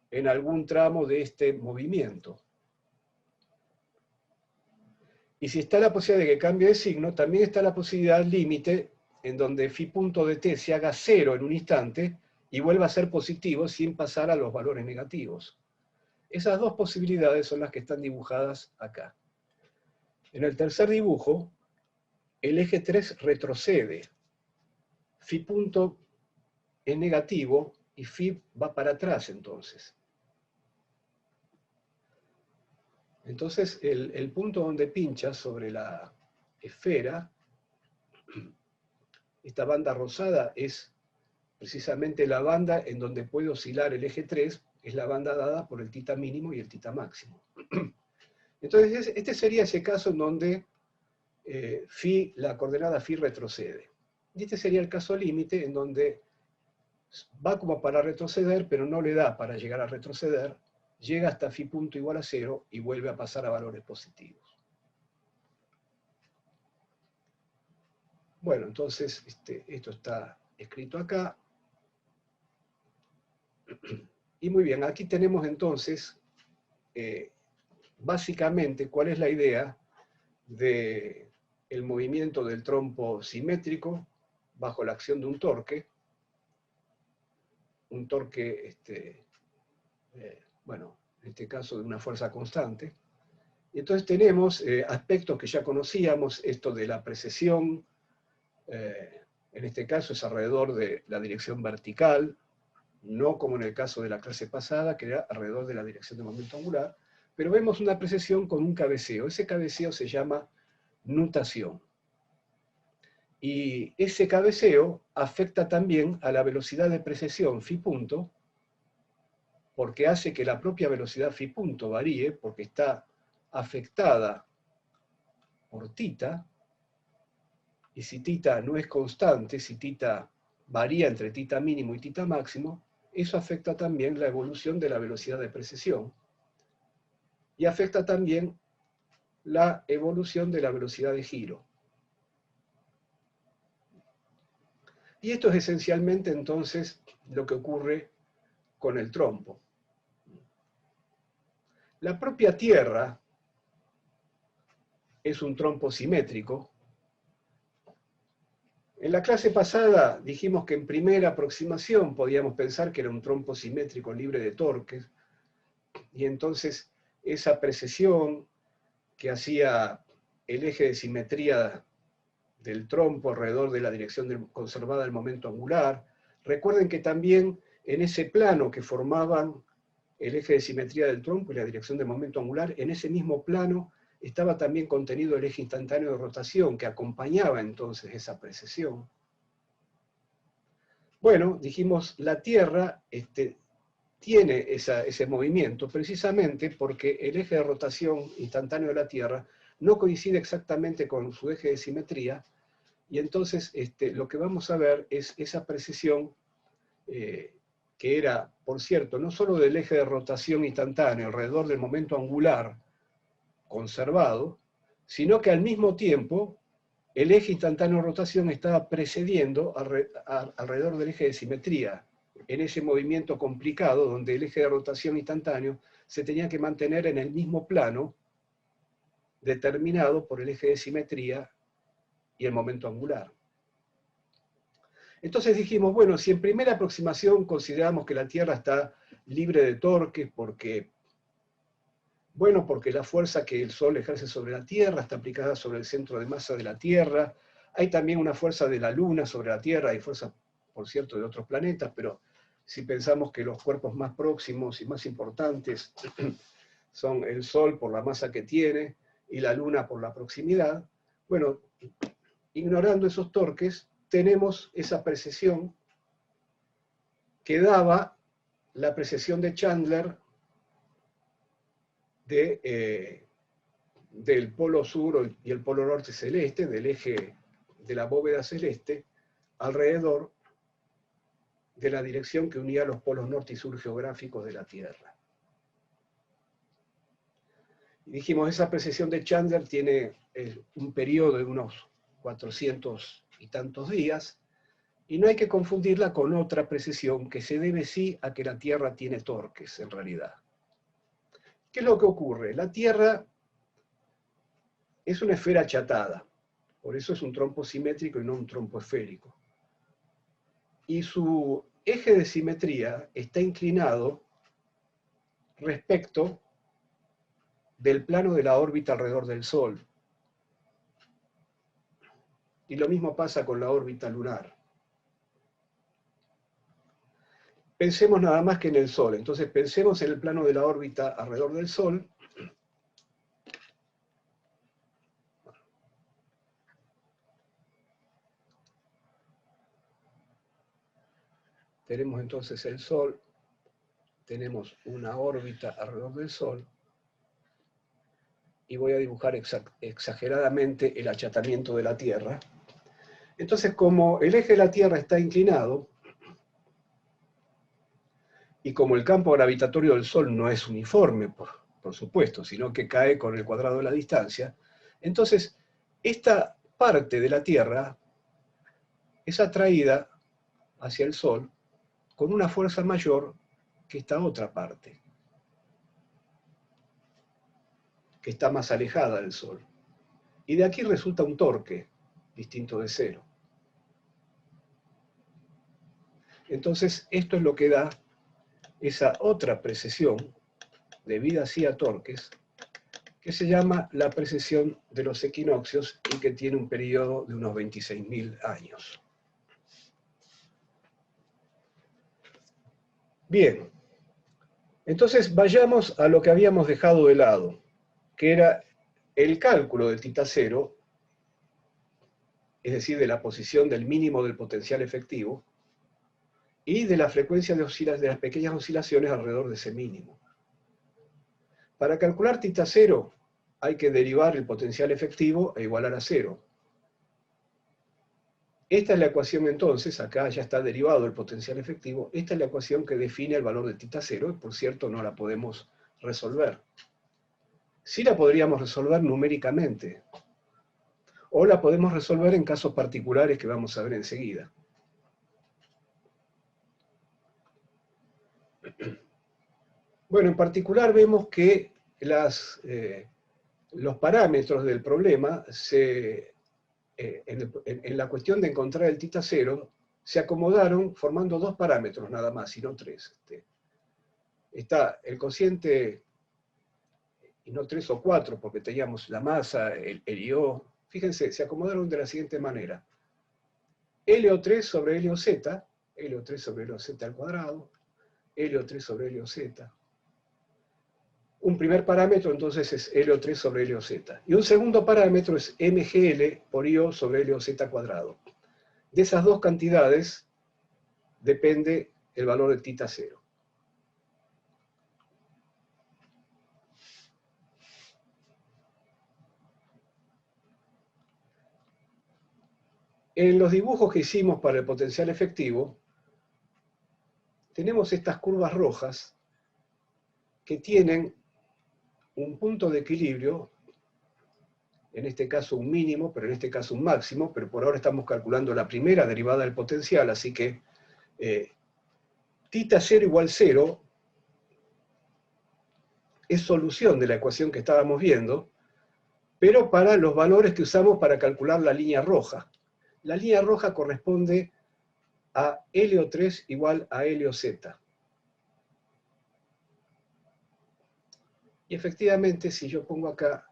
en algún tramo de este movimiento. Y si está la posibilidad de que cambie de signo, también está la posibilidad límite en donde phi punto de t se haga 0 en un instante y vuelva a ser positivo sin pasar a los valores negativos. Esas dos posibilidades son las que están dibujadas acá. En el tercer dibujo, el eje 3 retrocede. Phi punto es negativo y phi va para atrás entonces. Entonces el punto donde pincha sobre la esfera, esta banda rosada es precisamente la banda en donde puede oscilar el eje 3, es la banda dada por el tita mínimo y el tita máximo. Entonces este sería ese caso en donde la coordenada phi retrocede. Y este sería el caso límite en donde va como para retroceder, pero no le da para llegar a retroceder, llega hasta phi punto igual a 0 y vuelve a pasar a valores positivos. Bueno, entonces esto está escrito acá. Y muy bien, aquí tenemos entonces básicamente cuál es la idea del movimiento del trompo simétrico bajo la acción de un torque, bueno, en este caso de una fuerza constante, Y entonces tenemos aspectos que ya conocíamos, esto de la precesión, en este caso es alrededor de la dirección vertical, no como en el caso de la clase pasada, que era alrededor de la dirección de momento angular, pero vemos una precesión con un cabeceo. Ese cabeceo se llama nutación. Y ese cabeceo afecta también a la velocidad de precesión phi punto, porque hace que la propia velocidad phi punto varíe, porque está afectada por tita, y si tita no es constante, si tita varía entre tita mínimo y tita máximo, eso afecta también la evolución de la velocidad de precesión, y afecta también la evolución de la velocidad de giro. Y esto es esencialmente entonces lo que ocurre con el trompo. La propia Tierra es un trompo simétrico. En la clase pasada dijimos que en primera aproximación podíamos pensar que era un trompo simétrico libre de torques, y entonces esa precesión que hacía el eje de simetría del trompo alrededor de la dirección conservada del momento angular. Recuerden que también en ese plano que formaban el eje de simetría del trompo y la dirección del momento angular, en ese mismo plano estaba también contenido el eje instantáneo de rotación que acompañaba entonces esa precesión. Bueno, dijimos, la Tierra tiene ese movimiento precisamente porque el eje de rotación instantáneo de la Tierra no coincide exactamente con su eje de simetría, y entonces lo que vamos a ver es esa precesión que era, por cierto, no solo del eje de rotación instantáneo alrededor del momento angular conservado, sino que al mismo tiempo el eje instantáneo de rotación estaba precediendo alrededor del eje de simetría, en ese movimiento complicado donde el eje de rotación instantáneo se tenía que mantener en el mismo plano determinado por el eje de simetría y el momento angular. Entonces dijimos, bueno, si en primera aproximación consideramos que la Tierra está libre de torques porque la fuerza que el Sol ejerce sobre la Tierra está aplicada sobre el centro de masa de la Tierra, hay también una fuerza de la Luna sobre la Tierra, hay fuerza, por cierto, de otros planetas, pero si pensamos que los cuerpos más próximos y más importantes son el Sol por la masa que tiene y la Luna por la proximidad, bueno, ignorando esos torques, tenemos esa precesión que daba la precesión de Chandler del polo sur y el polo norte celeste, del eje de la bóveda celeste, alrededor de la dirección que unía los polos norte y sur geográficos de la Tierra. Y dijimos, esa precesión de Chandler tiene un periodo de unos 400 y tantos días, y no hay que confundirla con otra precesión que se debe sí a que la Tierra tiene torques, en realidad. ¿Qué es lo que ocurre? La Tierra es una esfera achatada, por eso es un trompo simétrico y no un trompo esférico. Y su eje de simetría está inclinado respecto del plano de la órbita alrededor del Sol. Y lo mismo pasa con la órbita lunar. Pensemos nada más que en el Sol. Entonces pensemos en el plano de la órbita alrededor del Sol. Tenemos entonces el Sol, tenemos una órbita alrededor del Sol, y voy a dibujar exageradamente el achatamiento de la Tierra. Entonces, como el eje de la Tierra está inclinado, y como el campo gravitatorio del Sol no es uniforme, por supuesto, sino que cae con el cuadrado de la distancia, entonces esta parte de la Tierra es atraída hacia el Sol con una fuerza mayor que esta otra parte, que está más alejada del Sol. Y de aquí resulta un torque distinto de cero. Entonces, esto es lo que da esa otra precesión, debida así a torques, que se llama la precesión de los equinoccios y que tiene un periodo de unos 26.000 años. Bien, entonces vayamos a lo que habíamos dejado de lado, que era el cálculo del θ0, es decir, de la posición del mínimo del potencial efectivo, y de la frecuencia de las pequeñas oscilaciones alrededor de ese mínimo. Para calcular θ0 hay que derivar el potencial efectivo e igualar a 0. Esta es la ecuación entonces, acá ya está derivado el potencial efectivo, esta es la ecuación que define el valor de θ0, y por cierto no la podemos resolver. Sí la podríamos resolver numéricamente, o la podemos resolver en casos particulares que vamos a ver enseguida. Bueno, en particular vemos que los parámetros del problema en la cuestión de encontrar el θ0 se acomodaron formando dos parámetros nada más, y no tres. Está el cociente, y no 3 o 4, porque teníamos la masa, el IO. Fíjense, se acomodaron de la siguiente manera. LO3 sobre LOZ, LO3 sobre LOZ al cuadrado, LO3 sobre LOZ. Un primer parámetro entonces es LO3 sobre LOZ. Y un segundo parámetro es MGL por IO sobre LOZ cuadrado. De esas dos cantidades depende el valor de θ0. En los dibujos que hicimos para el potencial efectivo, tenemos estas curvas rojas que tienen un punto de equilibrio, en este caso un mínimo, pero en este caso un máximo, pero por ahora estamos calculando la primera derivada del potencial, así que θ0 igual 0 es solución de la ecuación que estábamos viendo, pero para los valores que usamos para calcular la línea roja. La línea roja corresponde a LO3 igual a LOZ. Y efectivamente, si yo pongo acá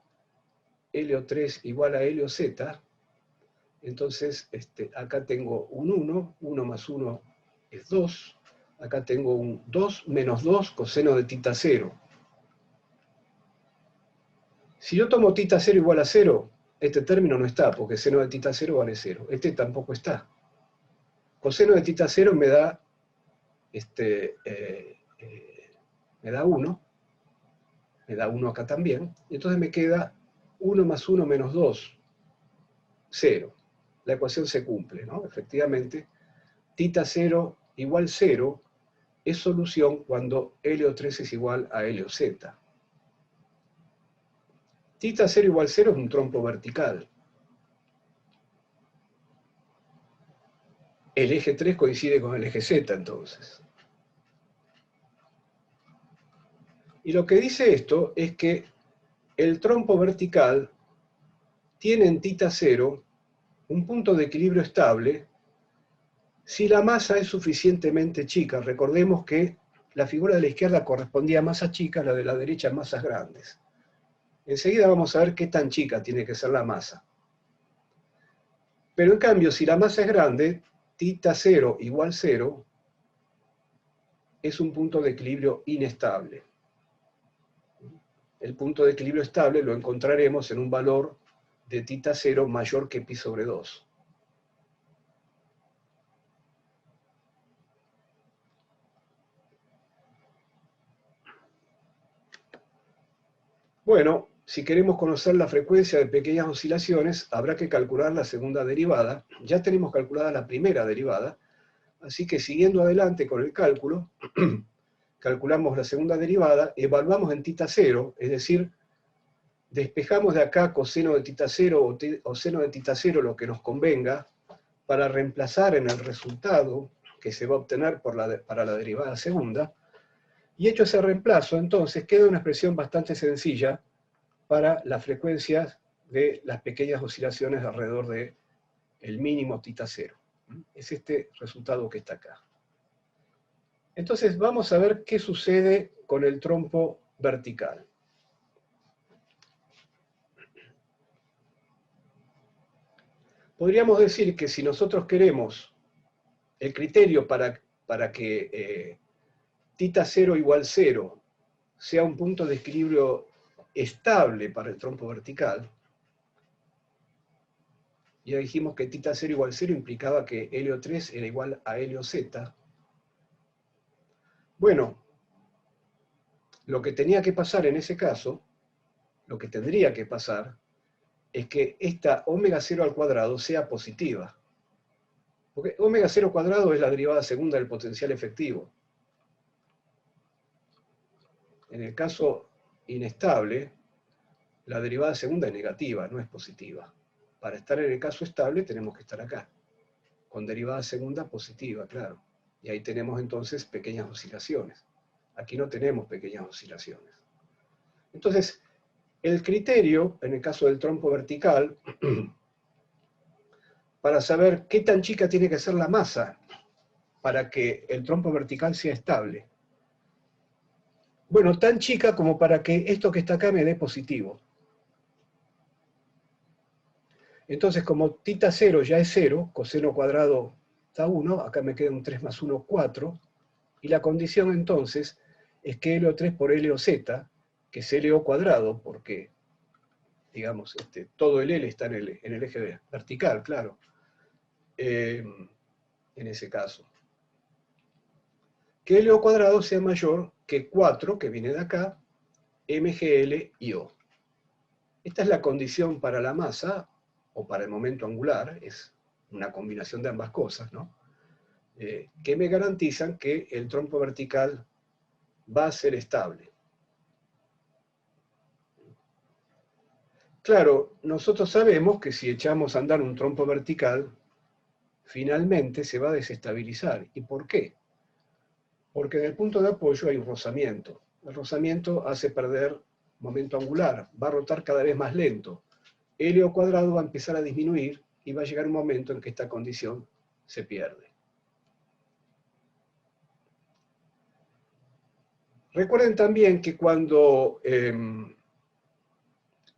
LO3 igual a LOZ, entonces acá tengo un 1, 1 más 1 es 2, acá tengo un 2 menos 2 coseno de θ0. Si yo tomo θ0 igual a 0, este término no está, porque seno de θ0 vale 0. Este tampoco está. Coseno de θ0 me da, me da 1, me da 1 acá también, y entonces me queda 1 más 1 menos 2, 0. La ecuación se cumple, ¿no? Efectivamente, θ0 igual 0 es solución cuando LO3 es igual a LOZ. θ0 igual 0 es un trompo vertical. El eje 3 coincide con el eje Z, entonces. Y lo que dice esto es que el trompo vertical tiene en θ0 un punto de equilibrio estable si la masa es suficientemente chica. Recordemos que la figura de la izquierda correspondía a masas chicas, la de la derecha a masas grandes. Enseguida vamos a ver qué tan chica tiene que ser la masa. Pero en cambio, si la masa es grande, θ0 igual 0 es un punto de equilibrio inestable. El punto de equilibrio estable lo encontraremos en un valor de θ0 mayor que pi sobre 2. Bueno, si queremos conocer la frecuencia de pequeñas oscilaciones, habrá que calcular la segunda derivada. Ya tenemos calculada la primera derivada, así que siguiendo adelante con el cálculo, calculamos la segunda derivada, evaluamos en θ0, es decir, despejamos de acá coseno de θ0 o seno de θ0 lo que nos convenga, para reemplazar en el resultado que se va a obtener para la derivada segunda, y hecho ese reemplazo, entonces queda una expresión bastante sencilla para las frecuencias de las pequeñas oscilaciones alrededor del mínimo θ0. Es este resultado que está acá. Entonces vamos a ver qué sucede con el trompo vertical. podríamos decir que si nosotros queremos el criterio para que θ0 igual 0 sea un punto de equilibrio estable para el trompo vertical, ya dijimos que θ0 igual 0 implicaba que helio 3 era igual a helio Z. Bueno, lo que tenía que pasar en ese caso, lo que tendría que pasar, es que esta omega 0 al cuadrado sea positiva. Porque omega 0 cuadrado es la derivada segunda del potencial efectivo. En el caso inestable, la derivada segunda es negativa, no es positiva. Para estar en el caso estable tenemos que estar acá, con derivada segunda positiva, claro. Y ahí tenemos entonces pequeñas oscilaciones. Aquí no tenemos pequeñas oscilaciones. Entonces, el criterio, en el caso del trompo vertical, para saber qué tan chica tiene que ser la masa para que el trompo vertical sea estable. Bueno, tan chica como para que esto que está acá me dé positivo. Entonces, como θ0 ya es 0, coseno cuadrado da 1, acá me queda un 3 más 1, 4, y la condición entonces es que helio 3 por helio Z, que es helio cuadrado, porque, digamos, todo el L está en el eje vertical, claro, en ese caso. Que helio cuadrado sea mayor que 4, que viene de acá, mgl y O. Esta es la condición para la masa, o para el momento angular, es una combinación de ambas cosas, ¿no? Que me garantizan que el trompo vertical va a ser estable. Claro, nosotros sabemos que si echamos a andar un trompo vertical, finalmente se va a desestabilizar. ¿Y por qué? Porque en el punto de apoyo hay un rozamiento. El rozamiento hace perder momento angular, va a rotar cada vez más lento. Helio cuadrado va a empezar a disminuir y va a llegar un momento en que esta condición se pierde. Recuerden también que cuando el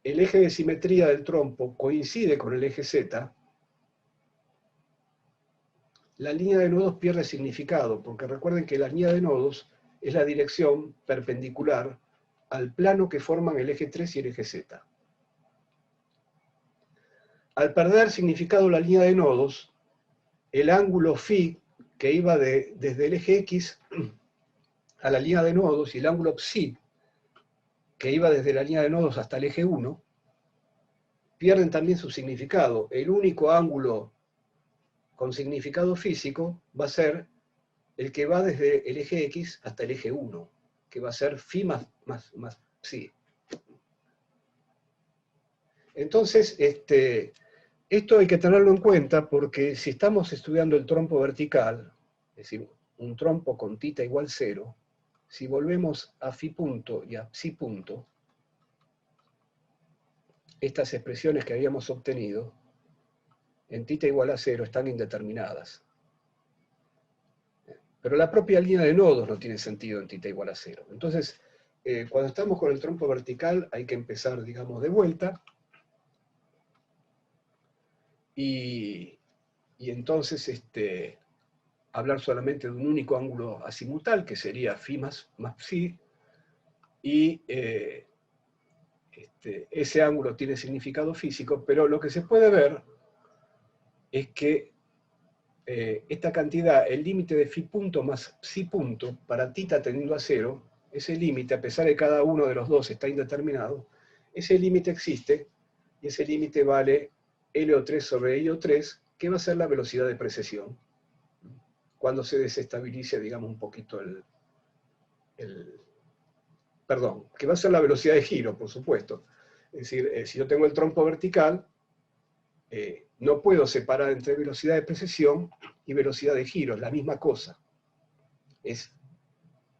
eje de simetría del trompo coincide con el eje Z, la línea de nodos pierde significado, porque recuerden que la línea de nodos es la dirección perpendicular al plano que forman el eje 3 y el eje Z. Al perder significado la línea de nodos, el ángulo φ que iba desde el eje X a la línea de nodos y el ángulo psi que iba desde la línea de nodos hasta el eje 1, pierden también su significado. El único ángulo con significado físico va a ser el que va desde el eje X hasta el eje 1, que va a ser φ más psi. Entonces, esto hay que tenerlo en cuenta porque si estamos estudiando el trompo vertical, es decir, un trompo con θ igual 0, si volvemos a φ punto y a psi punto, estas expresiones que habíamos obtenido en θ igual a 0 están indeterminadas. Pero la propia línea de nodos no tiene sentido en θ igual a 0. Entonces, cuando estamos con el trompo vertical hay que empezar, digamos, de vuelta. Y entonces hablar solamente de un único ángulo azimutal, que sería φ más psi, y ese ángulo tiene significado físico, pero lo que se puede ver es que esta cantidad, el límite de φ punto más psi punto, para θ tendiendo a 0, ese límite, a pesar de que cada uno de los dos está indeterminado, ese límite existe, y ese límite vale helio 3 sobre helio 3, que va a ser la velocidad de precesión, cuando se desestabilice, digamos, un poquito perdón, que va a ser la velocidad de giro, por supuesto. Es decir, si yo tengo el trompo vertical, no puedo separar entre velocidad de precesión y velocidad de giro, es la misma cosa. Es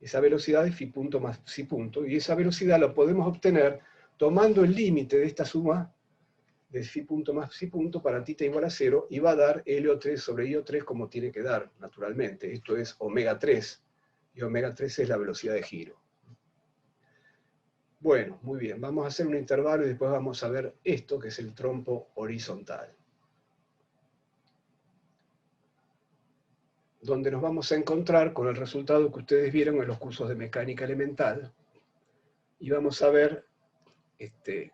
esa velocidad de φ punto más psi punto, y esa velocidad la podemos obtener tomando el límite de esta suma de φ punto más psi punto para θ igual a 0, y va a dar helio 3 sobre helio 3 como tiene que dar, naturalmente. Esto es omega 3, y omega 3 es la velocidad de giro. Bueno, muy bien, vamos a hacer un intervalo y después vamos a ver esto, que es el trompo horizontal. donde nos vamos a encontrar con el resultado que ustedes vieron en los cursos de mecánica elemental, y vamos a ver,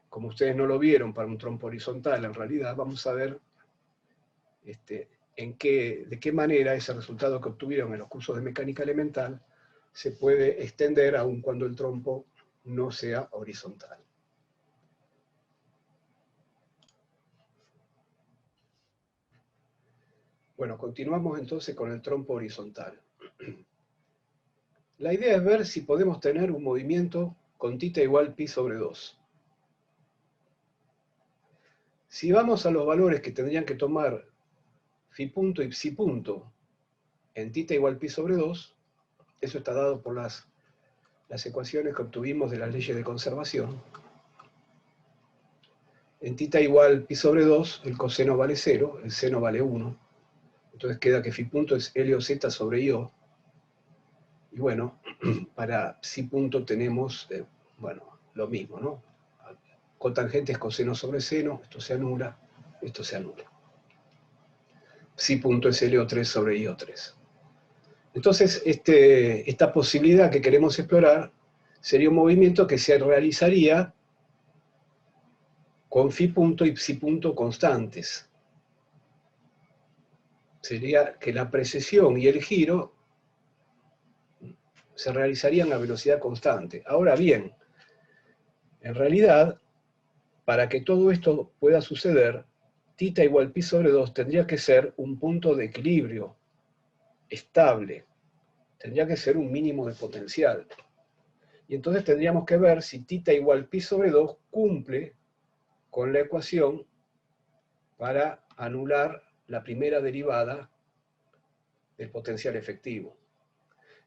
como ustedes no lo vieron para un trompo horizontal, en realidad vamos a ver de qué manera ese resultado que obtuvieron en los cursos de mecánica elemental se puede extender aun cuando el trompo no sea horizontal. Bueno, continuamos entonces con el trompo horizontal. La idea es ver si podemos tener un movimiento con θ igual pi sobre 2. Si vamos a los valores que tendrían que tomar phi punto y psi punto en θ igual pi sobre 2, eso está dado por las ecuaciones que obtuvimos de las leyes de conservación. En θ igual pi sobre 2, el coseno vale 0, el seno vale 1. Entonces queda que phi punto es helio z sobre io. Y bueno, para psi punto tenemos, lo mismo, ¿no? Cotangente es coseno sobre seno, esto se anula, esto se anula. Psi punto es helio 3 sobre io 3. Entonces, esta posibilidad que queremos explorar sería un movimiento que se realizaría con phi punto y psi punto constantes. Sería que la precesión y el giro se realizarían a velocidad constante. Ahora bien, en realidad, para que todo esto pueda suceder, θ igual pi sobre 2 tendría que ser un punto de equilibrio estable. Tendría que ser un mínimo de potencial. Y entonces tendríamos que ver si θ igual pi sobre 2 cumple con la ecuación para anular la primera derivada del potencial efectivo.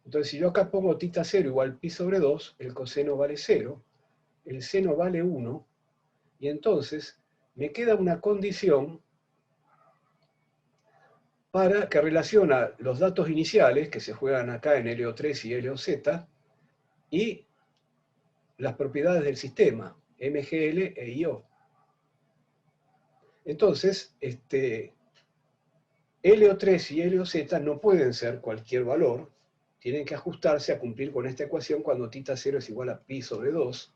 Entonces, si yo acá pongo θ0 igual pi sobre 2, el coseno vale 0, el seno vale 1, y entonces me queda una condición para que relaciona los datos iniciales, que se juegan acá en helio 3 y helio z, y las propiedades del sistema, MGL e IO. Entonces, helio 3 y helio z no pueden ser cualquier valor, tienen que ajustarse a cumplir con esta ecuación cuando θ0 es igual a pi sobre 2.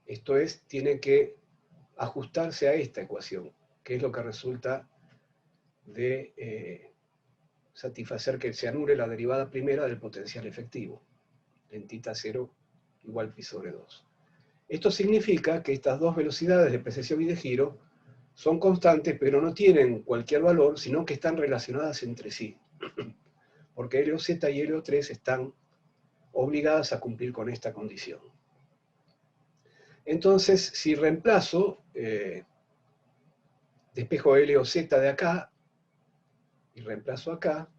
Esto es, tienen que ajustarse a esta ecuación, que es lo que resulta de satisfacer que se anule la derivada primera del potencial efectivo, en θ0 igual pi sobre 2. Esto significa que estas dos velocidades de precesión y de giro son constantes, pero no tienen cualquier valor, sino que están relacionadas entre sí. Porque helio z y helio 3 están obligadas a cumplir con esta condición. Entonces, si reemplazo, despejo helio z de acá, y reemplazo acá,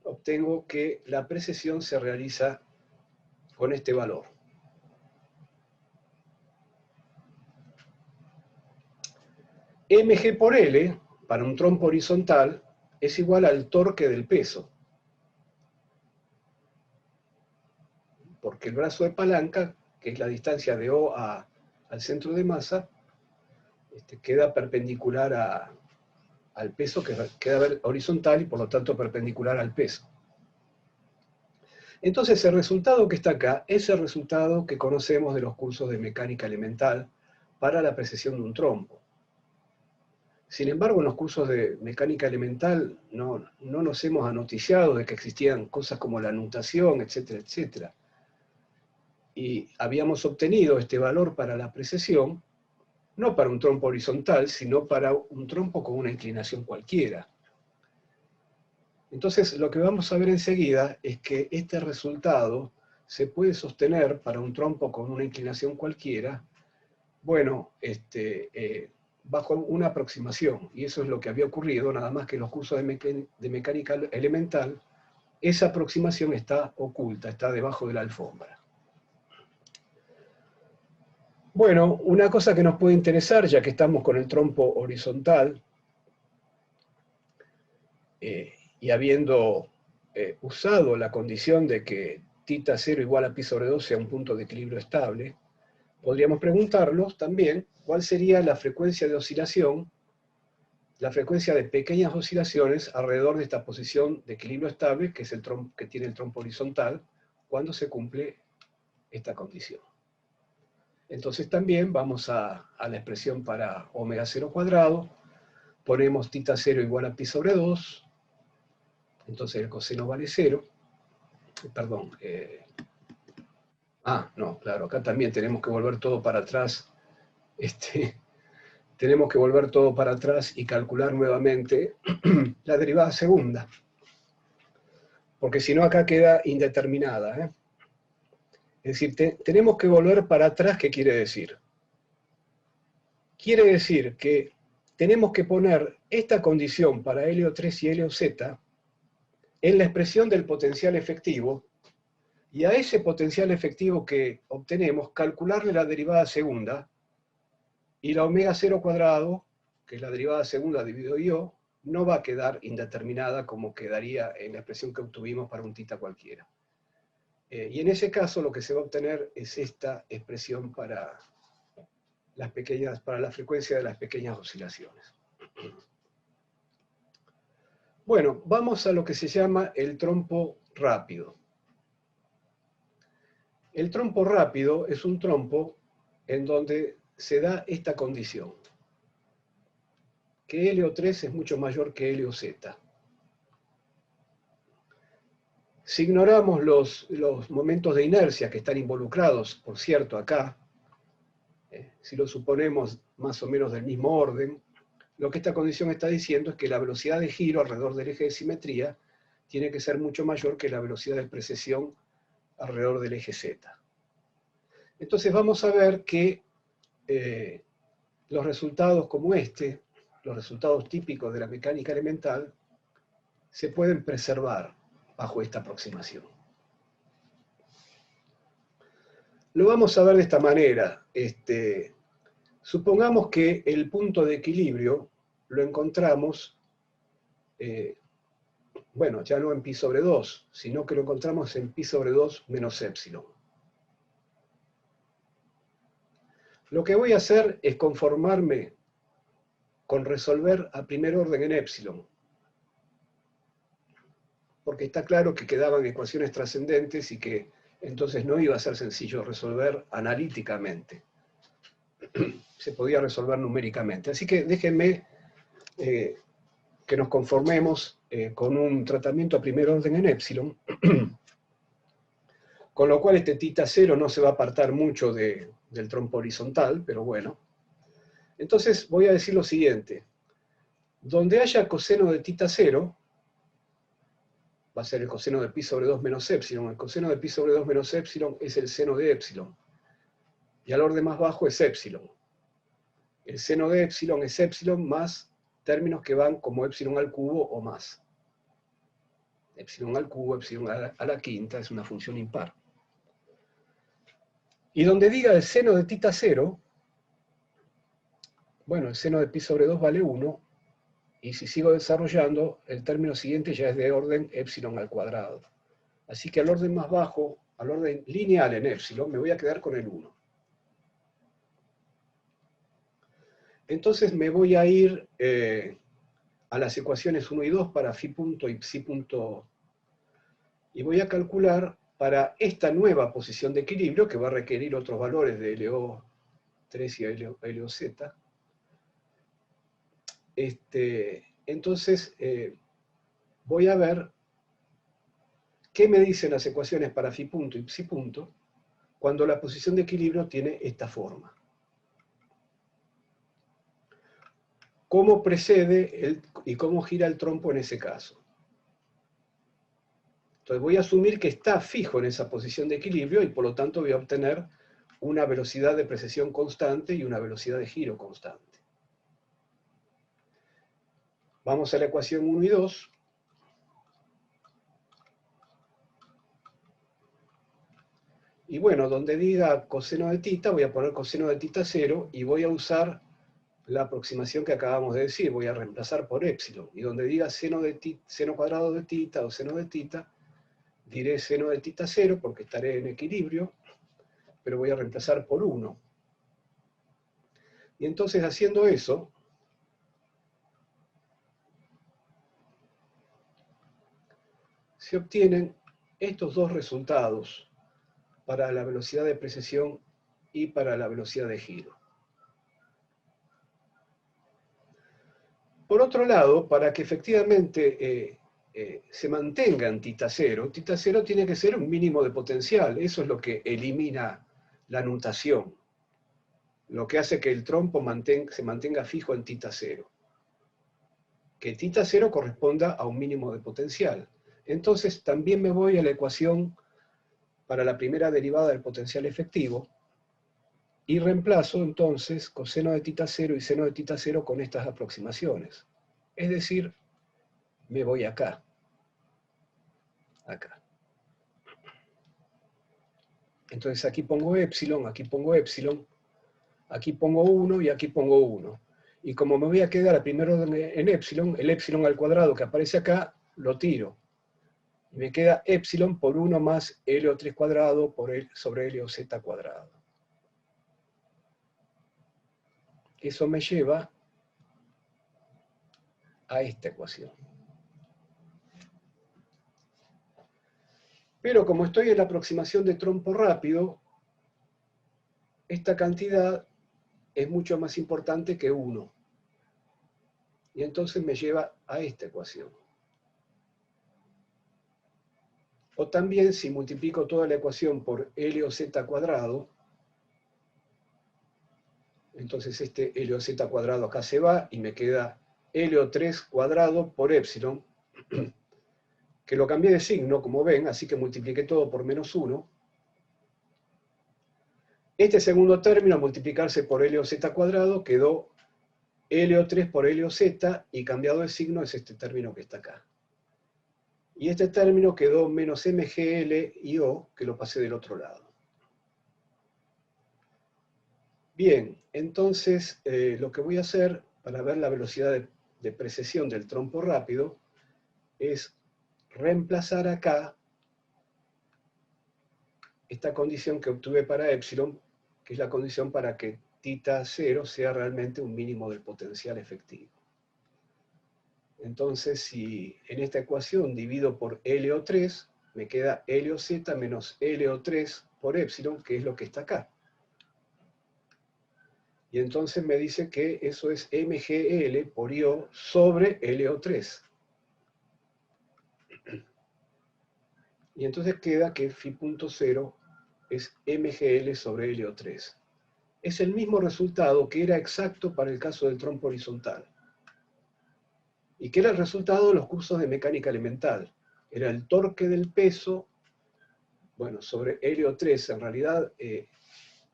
obtengo que la precesión se realiza con este valor. Mg por L, para un trompo horizontal, es igual al torque del peso. Porque el brazo de palanca, que es la distancia de O al centro de masa, queda perpendicular al peso, que queda horizontal y por lo tanto perpendicular al peso. Entonces el resultado que está acá es el resultado que conocemos de los cursos de mecánica elemental para la precesión de un trompo. Sin embargo, en los cursos de mecánica elemental no nos hemos anoticiado de que existían cosas como la nutación, etcétera, etcétera. Y habíamos obtenido este valor para la precesión, no para un trompo horizontal, sino para un trompo con una inclinación cualquiera. Entonces, lo que vamos a ver enseguida es que este resultado se puede sostener para un trompo con una inclinación cualquiera, bueno, bajo una aproximación, y eso es lo que había ocurrido, nada más que en los cursos de mecánica elemental, esa aproximación está oculta, está debajo de la alfombra. Bueno, una cosa que nos puede interesar, ya que estamos con el trompo horizontal, y habiendo usado la condición de que θ0 igual a pi sobre 2 sea un punto de equilibrio estable, podríamos preguntarnos también cuál sería la frecuencia de oscilación, la frecuencia de pequeñas oscilaciones alrededor de esta posición de equilibrio estable, que es el trompo, que tiene el trompo horizontal, cuando se cumple esta condición. Entonces también vamos a la expresión para omega 0 cuadrado, ponemos θ 0 igual a pi sobre 2, entonces el coseno vale 0, perdón, no, claro, acá también tenemos que volver todo para atrás, tenemos que volver todo para atrás y calcular nuevamente la derivada segunda, porque si no acá queda indeterminada, ¿eh? Es decir, tenemos que volver para atrás, ¿qué quiere decir? Quiere decir que tenemos que poner esta condición para helio 3 y helio Z en la expresión del potencial efectivo, y a ese potencial efectivo que obtenemos, calcularle la derivada segunda, y la omega 0 cuadrado, que es la derivada segunda dividido yo, no va a quedar indeterminada como quedaría en la expresión que obtuvimos para un θ cualquiera. Y en ese caso lo que se va a obtener es esta expresión para la frecuencia de las pequeñas oscilaciones. Bueno, vamos a lo que se llama el trompo rápido. El trompo rápido es un trompo en donde se da esta condición, que helio 3 es mucho mayor que helio Z. Si ignoramos los momentos de inercia que están involucrados, por cierto, acá, si lo suponemos más o menos del mismo orden, lo que esta condición está diciendo es que la velocidad de giro alrededor del eje de simetría tiene que ser mucho mayor que la velocidad de precesión alrededor del eje Z. Entonces vamos a ver que los resultados como este, los resultados típicos de la mecánica elemental, se pueden preservar bajo esta aproximación. Lo vamos a ver de esta manera. Supongamos que el punto de equilibrio lo encontramos, bueno, ya no en pi sobre 2, sino que lo encontramos en pi sobre 2 menos épsilon. Lo que voy a hacer es conformarme con resolver a primer orden en épsilon, porque está claro que quedaban ecuaciones trascendentes y que entonces no iba a ser sencillo resolver analíticamente. Se podía resolver numéricamente. Así que déjenme que nos conformemos con un tratamiento a primer orden en épsilon, con lo cual este θ 0 no se va a apartar mucho del trompo horizontal, pero bueno. Entonces voy a decir lo siguiente. Donde haya coseno de θ 0, va a ser el coseno de pi sobre 2 menos épsilon. El coseno de pi sobre 2 menos épsilon es el seno de épsilon. Y al orden más bajo es épsilon. El seno de épsilon es épsilon más términos que van como épsilon al cubo o más. Épsilon al cubo, épsilon a la quinta, es una función impar. Y donde diga el seno de θ 0, bueno, el seno de pi sobre 2 vale 1, y si sigo desarrollando, el término siguiente ya es de orden épsilon al cuadrado. Así que al orden más bajo, al orden lineal en épsilon, me voy a quedar con el 1. Entonces me voy a ir a las ecuaciones 1 y 2 para phi punto y psi punto, y voy a calcular para esta nueva posición de equilibrio, que va a requerir otros valores de LO3 y LOZ. Entonces voy a ver qué me dicen las ecuaciones para phi punto y psi punto cuando la posición de equilibrio tiene esta forma. ¿Cómo precede y cómo gira el trompo en ese caso? Entonces voy a asumir que está fijo en esa posición de equilibrio y por lo tanto voy a obtener una velocidad de precesión constante y una velocidad de giro constante. Vamos a la ecuación 1 y 2. Y bueno, donde diga coseno de θ, voy a poner coseno de θ 0 y voy a usar la aproximación que acabamos de decir, voy a reemplazar por épsilon. Y donde diga seno cuadrado de θ o seno de θ, diré seno de θ 0 porque estaré en equilibrio, pero voy a reemplazar por 1. Y entonces haciendo eso, se obtienen estos dos resultados para la velocidad de precesión y para la velocidad de giro. Por otro lado, para que efectivamente se mantenga en tita cero tiene que ser un mínimo de potencial. Eso es lo que elimina la nutación, lo que hace que el trompo se mantenga fijo en tita cero. Que tita cero corresponda a un mínimo de potencial. Entonces también me voy a la ecuación para la primera derivada del potencial efectivo y reemplazo entonces coseno de tita cero y seno de tita cero con estas aproximaciones. Es decir, me voy acá. Acá. Entonces aquí pongo epsilon, aquí pongo epsilon, aquí pongo 1 y aquí pongo 1. Y como me voy a quedar a primer orden en epsilon, el epsilon al cuadrado que aparece acá, lo tiro. Y me queda epsilon por 1 más LO3 cuadrado sobre LOZ cuadrado. Eso me lleva a esta ecuación. Pero como estoy en la aproximación de trompo rápido, esta cantidad es mucho más importante que 1. Y entonces me lleva a esta ecuación. O también, si multiplico toda la ecuación por LOZ cuadrado, entonces este LOZ cuadrado acá se va y me queda LO3 cuadrado por epsilon, que lo cambié de signo, como ven, así que multipliqué todo por menos 1. Este segundo término, al multiplicarse por LOZ cuadrado, quedó LO3 por LOZ, y cambiado de signo es este término que está acá. Y este término quedó menos MGL-IO, que lo pasé del otro lado. Bien, entonces lo que voy a hacer para ver la velocidad de precesión del trompo rápido es reemplazar acá esta condición que obtuve para epsilon, que es la condición para que tita 0 sea realmente un mínimo del potencial efectivo. Entonces, si en esta ecuación divido por LO3, me queda LOZ menos LO3 por epsilon, que es lo que está acá. Y entonces me dice que eso es MGL por IO sobre LO3. Y entonces queda que Φ.0 es MGL sobre LO3. Es el mismo resultado que era exacto para el caso del trompo horizontal. Y que era el resultado de los cursos de mecánica elemental. Era el torque del peso, bueno, sobre LO3. En realidad,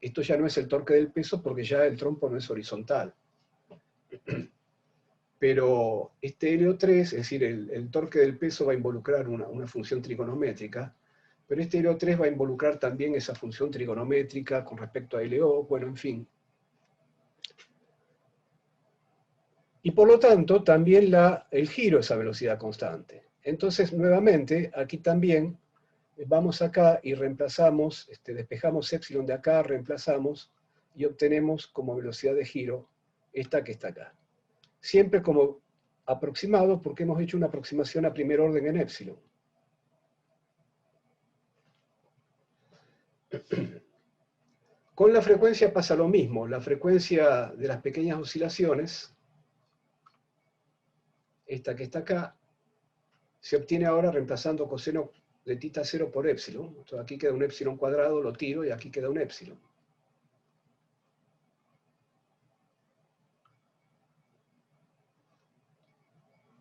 esto ya no es el torque del peso porque ya el trompo no es horizontal. Pero este LO3, es decir, el torque del peso va a involucrar una función trigonométrica, pero este LO3 va a involucrar también esa función trigonométrica con respecto a LO, bueno, en fin. Y por lo tanto, también el giro es a velocidad constante. Entonces, nuevamente, aquí también vamos acá y reemplazamos, despejamos epsilon de acá, reemplazamos y obtenemos como velocidad de giro esta que está acá. Siempre como aproximado porque hemos hecho una aproximación a primer orden en epsilon. Con la frecuencia pasa lo mismo. La frecuencia de las pequeñas oscilaciones, esta que está acá, se obtiene ahora reemplazando coseno de tita 0 por epsilon. Entonces aquí queda un epsilon cuadrado, lo tiro y aquí queda un epsilon.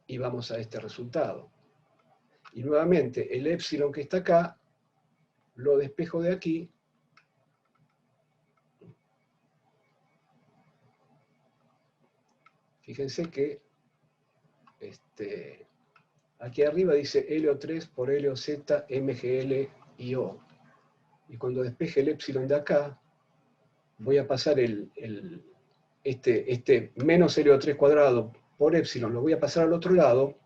Y vamos a este resultado. Y nuevamente, el epsilon que está acá, lo despejo de aquí. Fíjense que aquí arriba dice LO3 por LOZ, MGL y O. Y cuando despeje el epsilon de acá, voy a pasar este menos LO3 cuadrado por epsilon, lo voy a pasar al otro lado,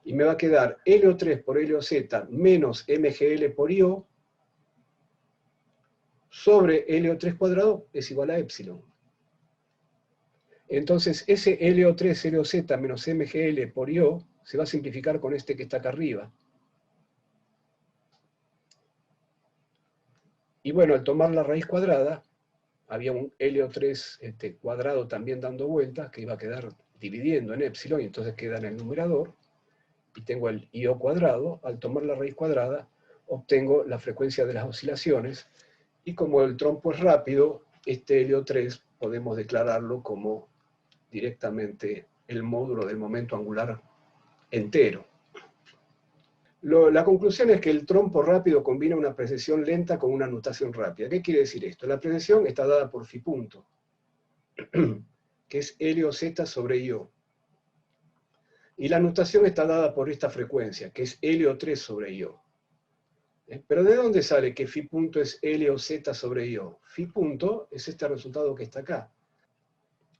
y me va a quedar LO3 por LOZ menos MGL por IO sobre LO3 cuadrado es igual a epsilon. Entonces, ese LO3, LOZ menos MGL por IO se va a simplificar con este que está acá arriba. Y bueno, al tomar la raíz cuadrada, había un LO3 cuadrado también dando vueltas, que iba a quedar dividiendo en epsilon, y entonces queda en el numerador, y tengo el IO cuadrado. Al tomar la raíz cuadrada, obtengo la frecuencia de las oscilaciones, y como el trompo es rápido, este LO3 podemos declararlo como directamente el módulo del momento angular entero. La conclusión es que el trompo rápido combina una precesión lenta con una nutación rápida. ¿Qué quiere decir esto? La precesión está dada por phi punto, que es LOZ sobre IO. Y la nutación está dada por esta frecuencia, que es LO3 sobre IO. Pero ¿de dónde sale que phi punto es LOZ sobre IO? Phi punto es este resultado que está acá.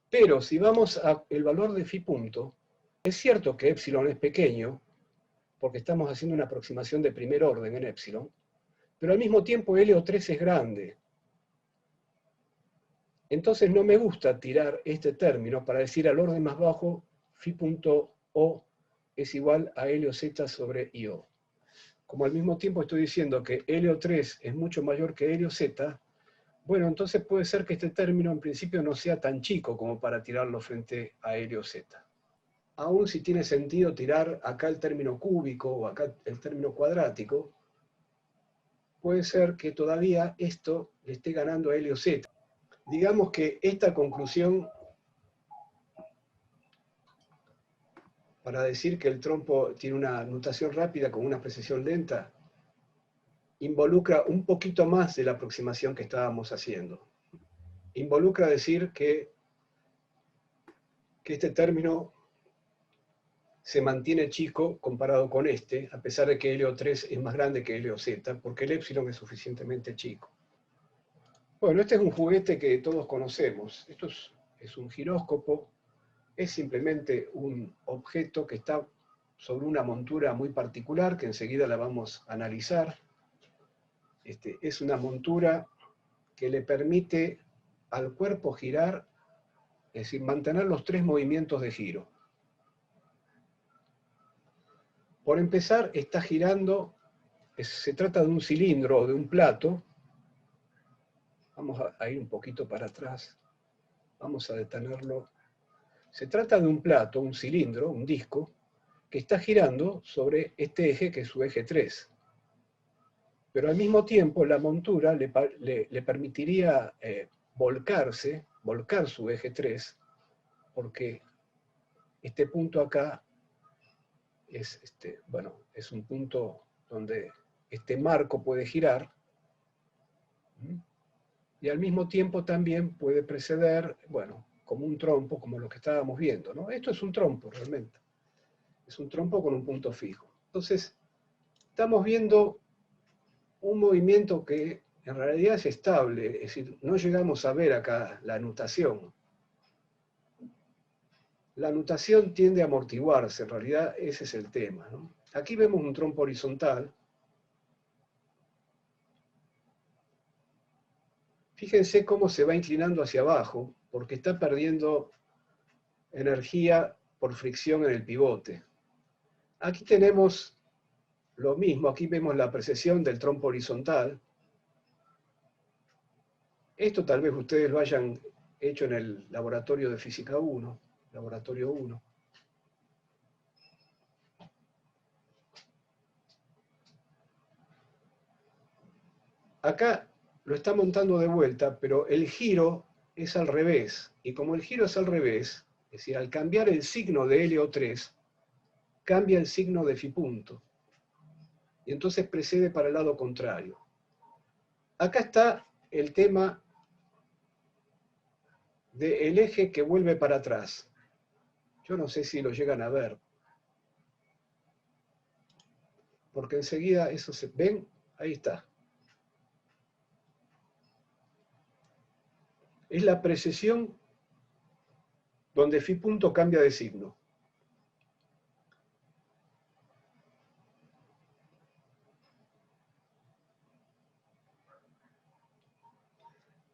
Pero si vamos al valor de phi punto, es cierto que epsilon es pequeño, porque estamos haciendo una aproximación de primer orden en epsilon, pero al mismo tiempo LO3 es grande. Entonces no me gusta tirar este término para decir al orden más bajo, phi punto O es igual a LOZ sobre IO. Como al mismo tiempo estoy diciendo que LO3 es mucho mayor que LOZ, bueno, entonces puede ser que este término en principio no sea tan chico como para tirarlo frente a LOZ. Aún si tiene sentido tirar acá el término cúbico o acá el término cuadrático, puede ser que todavía esto le esté ganando a LOZ. Digamos que esta conclusión, para decir que el trompo tiene una nutación rápida con una precesión lenta, involucra un poquito más de la aproximación que estábamos haciendo. Involucra decir que este término se mantiene chico comparado con este, a pesar de que LO3 es más grande que LOZ, porque el épsilon es suficientemente chico. Bueno, este es un juguete que todos conocemos. Esto es un giróscopo. Es simplemente un objeto que está sobre una montura muy particular, que enseguida la vamos a analizar. Es una montura que le permite al cuerpo girar, es decir, mantener los 3 movimientos de giro. Por empezar, está girando, se trata de un cilindro o de un plato. Vamos a ir un poquito para atrás. Vamos a detenerlo. Se trata de un plato, un cilindro, un disco, que está girando sobre este eje que es su eje 3. Pero al mismo tiempo la montura le permitiría volcar su eje 3, porque este punto acá es, es un punto donde este marco puede girar, y al mismo tiempo también puede preceder, bueno, como un trompo, como lo que estábamos viendo, ¿no? Esto es un trompo realmente. Es un trompo con un punto fijo. Entonces, estamos viendo un movimiento que en realidad es estable, es decir, no llegamos a ver acá la nutación. La nutación tiende a amortiguarse, en realidad ese es el tema, ¿no? Aquí vemos un trompo horizontal. Fíjense cómo se va inclinando hacia abajo, porque está perdiendo energía por fricción en el pivote. Aquí tenemos lo mismo, aquí vemos la precesión del trompo horizontal. Esto tal vez ustedes lo hayan hecho en el laboratorio de física 1, laboratorio 1. Acá lo está montando de vuelta, pero el giro es al revés. Y como el giro es al revés, es decir, al cambiar el signo de LO3, cambia el signo de phi punto. Y entonces precede para el lado contrario. Acá está el tema del eje que vuelve para atrás. Yo no sé si lo llegan a ver, porque enseguida eso se ven, ahí está. Es la precesión donde phi punto cambia de signo.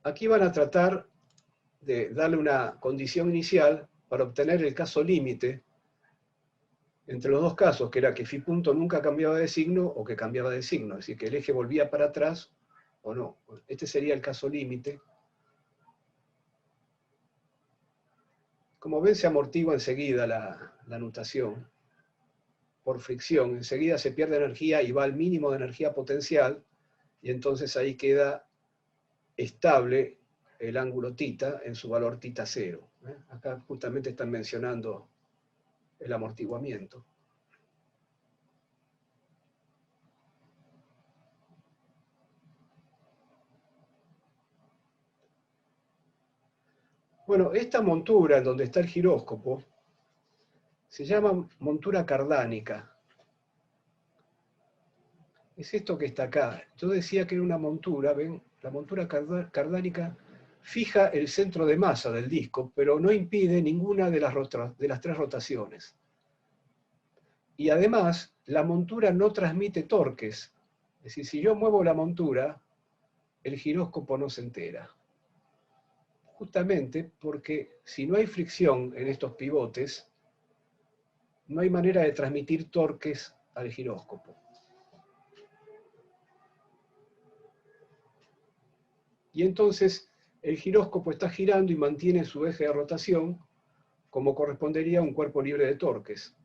Aquí van a tratar de darle una condición inicial para obtener el caso límite entre los dos casos, que era que phi punto nunca cambiaba de signo o que cambiaba de signo, es decir, que el eje volvía para atrás o no. Este sería el caso límite. Como ven, se amortigua enseguida la nutación por fricción. Enseguida se pierde energía y va al mínimo de energía potencial, y entonces ahí queda estable el ángulo θ en su valor θ0. Acá justamente están mencionando el amortiguamiento. Bueno, esta montura en donde está el giróscopo se llama montura cardánica. Es esto que está acá. Yo decía que era una montura, ¿ven? La montura cardánica fija el centro de masa del disco, pero no impide ninguna de las tres rotaciones. Y además, la montura no transmite torques. Es decir, si yo muevo la montura, el giróscopo no se entera. Justamente porque si no hay fricción en estos pivotes, no hay manera de transmitir torques al giróscopo. Y entonces el giróscopo está girando y mantiene su eje de rotación como correspondería a un cuerpo libre de torques.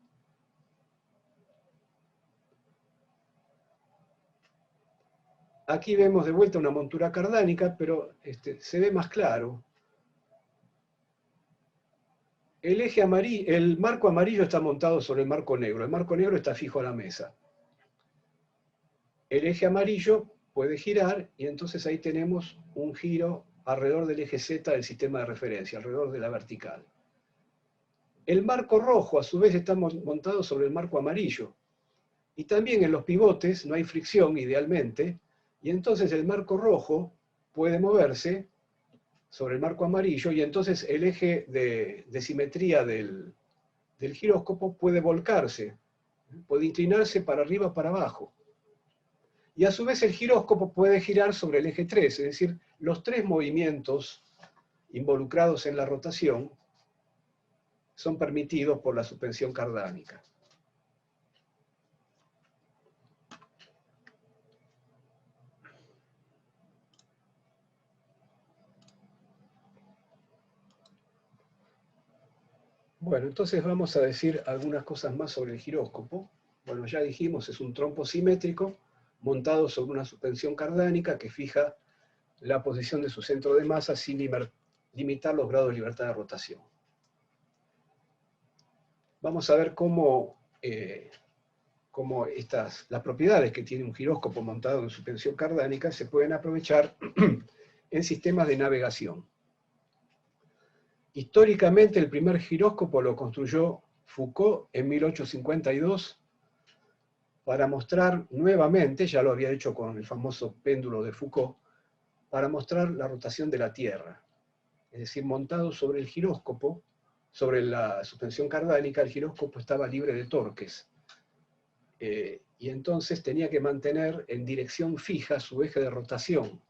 Aquí vemos de vuelta una montura cardánica, pero se ve más claro. El marco amarillo está montado sobre el marco negro. El marco negro está fijo a la mesa. El eje amarillo puede girar y entonces ahí tenemos un giro alrededor del eje Z del sistema de referencia, alrededor de la vertical. El marco rojo, a su vez, está montado sobre el marco amarillo. Y también en los pivotes no hay fricción, idealmente, y entonces el marco rojo puede moverse sobre el marco amarillo, y entonces el eje de simetría del giróscopo puede volcarse, puede inclinarse para arriba o para abajo. Y a su vez el giróscopo puede girar sobre el eje 3, es decir, los tres movimientos involucrados en la rotación son permitidos por la suspensión cardánica. Bueno, entonces vamos a decir algunas cosas más sobre el giróscopo. Bueno, ya dijimos, es un trompo simétrico montado sobre una suspensión cardánica que fija la posición de su centro de masa sin limitar los grados de libertad de rotación. Vamos a ver cómo las propiedades que tiene un giróscopo montado en suspensión cardánica se pueden aprovechar en sistemas de navegación. Históricamente el primer giróscopo lo construyó Foucault en 1852 para mostrar nuevamente, ya lo había hecho con el famoso péndulo de Foucault, para mostrar la rotación de la Tierra. Es decir, montado sobre el giróscopo, sobre la suspensión cardánica, el giróscopo estaba libre de torques. Y entonces tenía que mantener en dirección fija su eje de rotación.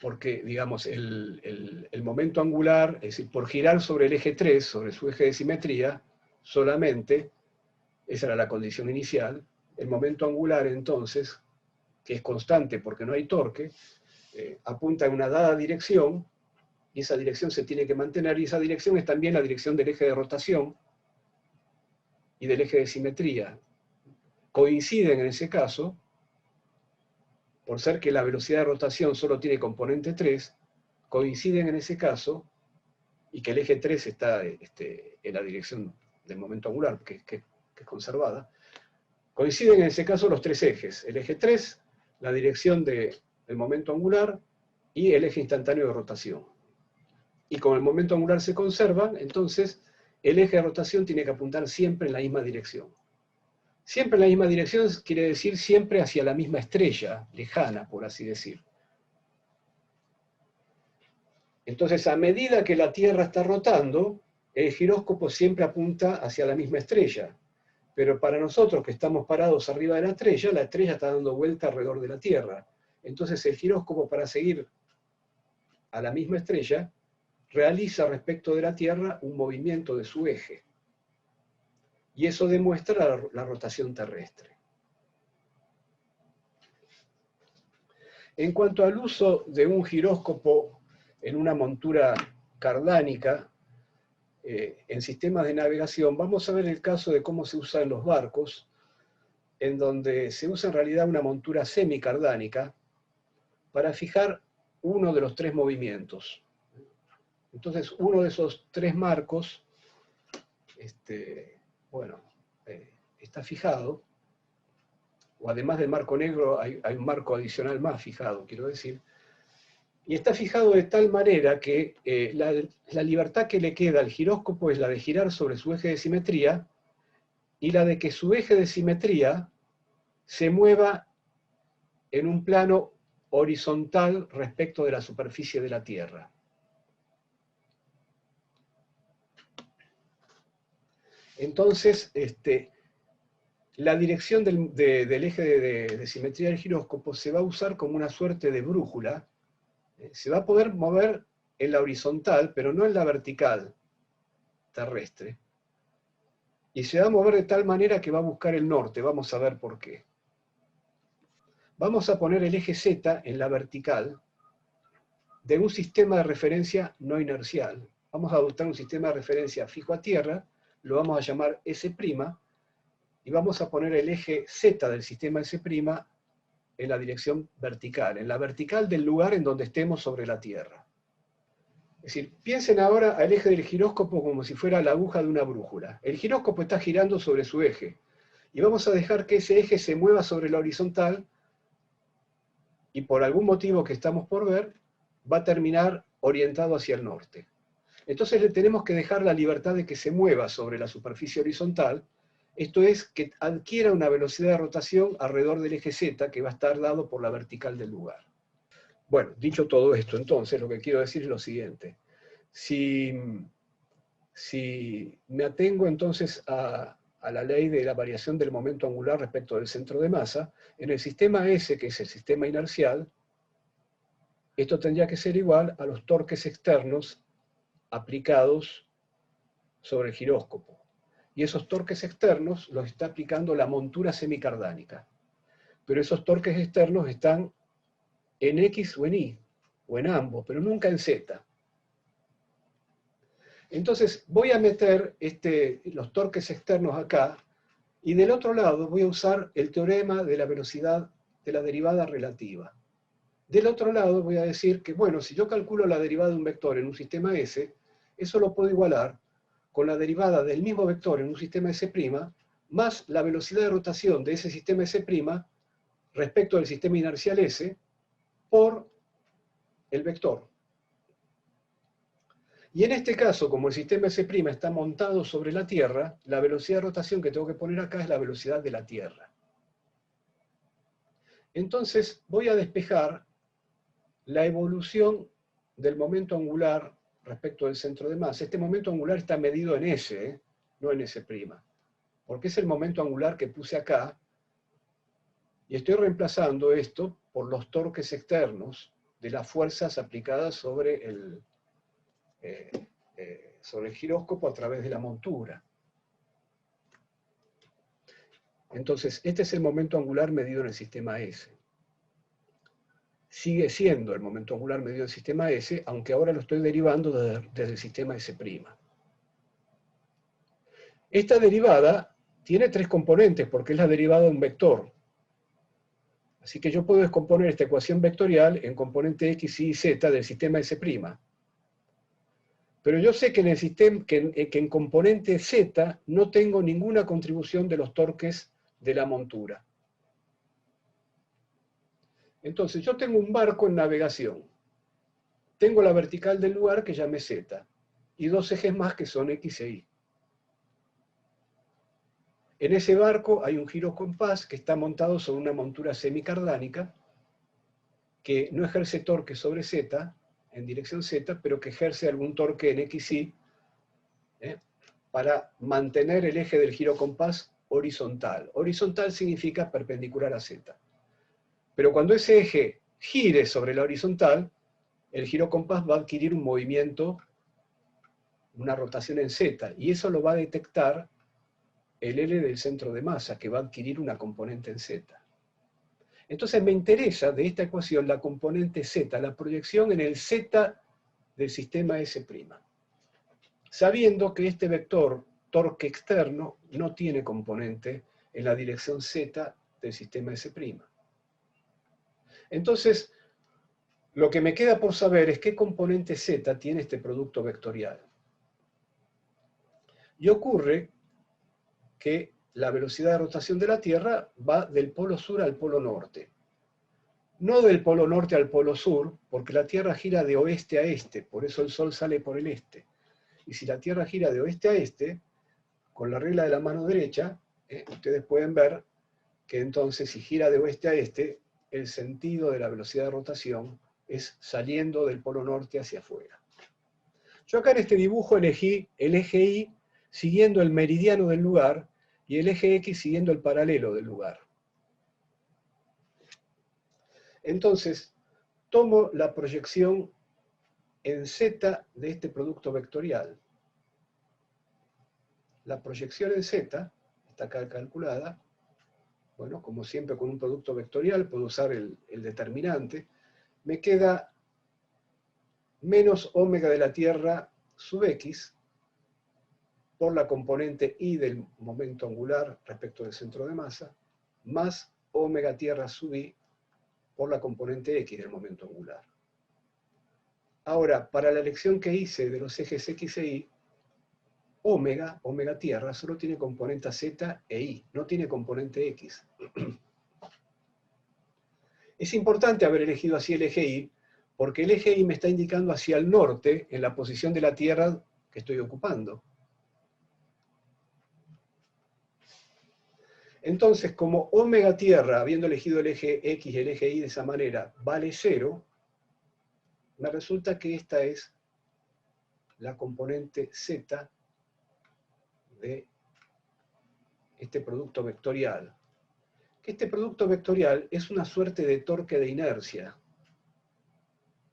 Porque, digamos, el momento angular, es decir, por girar sobre el eje 3, sobre su eje de simetría, solamente, esa era la condición inicial, el momento angular entonces, que es constante porque no hay torque, apunta en una dada dirección, y esa dirección se tiene que mantener, y esa dirección es también la dirección del eje de rotación y del eje de simetría. Coinciden en ese caso, por ser que la velocidad de rotación solo tiene componente 3, coinciden en ese caso, y que el eje 3 está en la dirección del momento angular, que es conservada, coinciden en ese caso los tres ejes, el eje 3, la dirección del momento angular y el eje instantáneo de rotación. Y como el momento angular se conserva, entonces el eje de rotación tiene que apuntar siempre en la misma dirección. Siempre en la misma dirección quiere decir siempre hacia la misma estrella, lejana, por así decir. Entonces, a medida que la Tierra está rotando, el giróscopo siempre apunta hacia la misma estrella. Pero para nosotros que estamos parados arriba de la estrella está dando vuelta alrededor de la Tierra. Entonces el giróscopo, para seguir a la misma estrella, realiza respecto de la Tierra un movimiento de su eje. Y eso demuestra la rotación terrestre. En cuanto al uso de un giróscopo en una montura cardánica, en sistemas de navegación, vamos a ver el caso de cómo se usa en los barcos, en donde se usa en realidad una montura semicardánica para fijar uno de los tres movimientos. Entonces, uno de esos tres marcos, está fijado, o además del marco negro hay un marco adicional más fijado, quiero decir, y está fijado de tal manera que la libertad que le queda al giróscopo es la de girar sobre su eje de simetría y la de que su eje de simetría se mueva en un plano horizontal respecto de la superficie de la Tierra. Entonces, la dirección del eje de simetría del giróscopo se va a usar como una suerte de brújula. Se va a poder mover en la horizontal, pero no en la vertical terrestre. Y se va a mover de tal manera que va a buscar el norte. Vamos a ver por qué. Vamos a poner el eje Z en la vertical de un sistema de referencia no inercial. Vamos a adoptar un sistema de referencia fijo a tierra, lo vamos a llamar S', y vamos a poner el eje Z del sistema S' en la dirección vertical, en la vertical del lugar en donde estemos sobre la Tierra. Es decir, piensen ahora al eje del giróscopo como si fuera la aguja de una brújula. El giróscopo está girando sobre su eje, y vamos a dejar que ese eje se mueva sobre la horizontal, y por algún motivo que estamos por ver, va a terminar orientado hacia el norte. Entonces le tenemos que dejar la libertad de que se mueva sobre la superficie horizontal, esto es, que adquiera una velocidad de rotación alrededor del eje Z, que va a estar dado por la vertical del lugar. Bueno, dicho todo esto, entonces, lo que quiero decir es lo siguiente. Si me atengo entonces a la ley de la variación del momento angular respecto del centro de masa, en el sistema S, que es el sistema inercial, esto tendría que ser igual a los torques externos aplicados sobre el giróscopo. Y esos torques externos los está aplicando la montura semicardánica. Pero esos torques externos están en X o en Y, o en ambos, pero nunca en Z. Entonces voy a meter los torques externos acá, y del otro lado voy a usar el teorema de la velocidad de la derivada relativa. Del otro lado voy a decir que, bueno, si yo calculo la derivada de un vector en un sistema S, eso lo puedo igualar con la derivada del mismo vector en un sistema S', más la velocidad de rotación de ese sistema S' respecto del sistema inercial S, por el vector. Y en este caso, como el sistema S' está montado sobre la Tierra, la velocidad de rotación que tengo que poner acá es la velocidad de la Tierra. Entonces voy a despejar la evolución del momento angular respecto del centro de masa. Este momento angular está medido en S, no en S', porque es el momento angular que puse acá, y estoy reemplazando esto por los torques externos de las fuerzas aplicadas sobre el giróscopo a través de la montura. Entonces, este es el momento angular medido en el sistema S. Sigue siendo el momento angular medido en el sistema S, aunque ahora lo estoy derivando desde el sistema S'. Esta derivada tiene tres componentes, porque es la derivada de un vector. Así que yo puedo descomponer esta ecuación vectorial en componente X, Y y Z del sistema S'. Pero yo sé que en componente Z no tengo ninguna contribución de los torques de la montura. Entonces, yo tengo un barco en navegación. Tengo la vertical del lugar que llamé Z, y dos ejes más que son X e Y. En ese barco hay un girocompás que está montado sobre una montura semicardánica, que no ejerce torque sobre Z, en dirección Z, pero que ejerce algún torque en XY, para mantener el eje del girocompás horizontal. Horizontal significa perpendicular a Z. Pero cuando ese eje gire sobre la horizontal, el girocompás va a adquirir un movimiento, una rotación en Z, y eso lo va a detectar el L del centro de masa, que va a adquirir una componente en Z. Entonces me interesa de esta ecuación la componente Z, la proyección en el Z del sistema S', sabiendo que este vector torque externo no tiene componente en la dirección Z del sistema S'. Entonces, lo que me queda por saber es qué componente Z tiene este producto vectorial. Y ocurre que la velocidad de rotación de la Tierra va del polo sur al polo norte. No del polo norte al polo sur, porque la Tierra gira de oeste a este, por eso el Sol sale por el este. Y si la Tierra gira de oeste a este, con la regla de la mano derecha, ustedes pueden ver que entonces si gira de oeste a este, el sentido de la velocidad de rotación es saliendo del polo norte hacia afuera. Yo acá en este dibujo elegí el eje Y siguiendo el meridiano del lugar y el eje X siguiendo el paralelo del lugar. Entonces, tomo la proyección en Z de este producto vectorial. La proyección en Z, está acá calculada, bueno, como siempre con un producto vectorial, puedo usar el determinante, me queda menos omega de la Tierra sub X por la componente Y del momento angular respecto del centro de masa, más omega Tierra sub Y por la componente X del momento angular. Ahora, para la elección que hice de los ejes X e Y, omega Tierra, solo tiene componente Z e Y, no tiene componente X. Es importante haber elegido así el eje Y, porque el eje Y me está indicando hacia el norte, en la posición de la Tierra que estoy ocupando. Entonces, como omega Tierra, habiendo elegido el eje X y el eje Y de esa manera, vale 0, me resulta que esta es la componente Z de este producto vectorial. Este producto vectorial es una suerte de torque de inercia,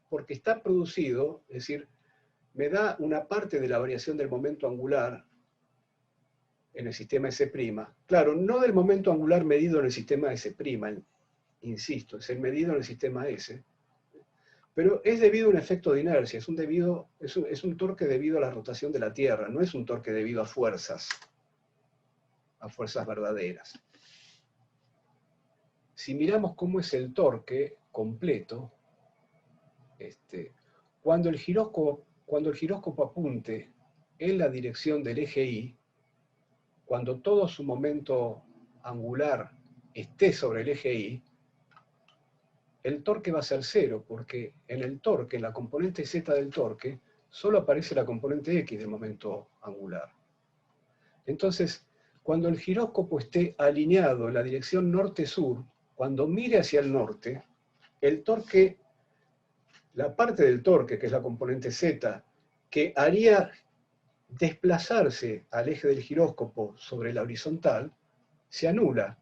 porque está producido, es decir, me da una parte de la variación del momento angular en el sistema S', claro, no del momento angular medido en el sistema S', insisto, es el medido en el sistema S, pero es debido a un efecto de inercia, es un torque debido a la rotación de la Tierra, no es un torque debido a fuerzas verdaderas. Si miramos cómo es el torque completo, cuando el giróscopo apunte en la dirección del eje Y, cuando todo su momento angular esté sobre el eje Y, el torque va a ser 0, porque en el torque, en la componente Z del torque, solo aparece la componente X del momento angular. Entonces, cuando el giróscopo esté alineado en la dirección norte-sur, cuando mire hacia el norte, el torque, la parte del torque, que es la componente Z, que haría desplazarse al eje del giróscopo sobre la horizontal, se anula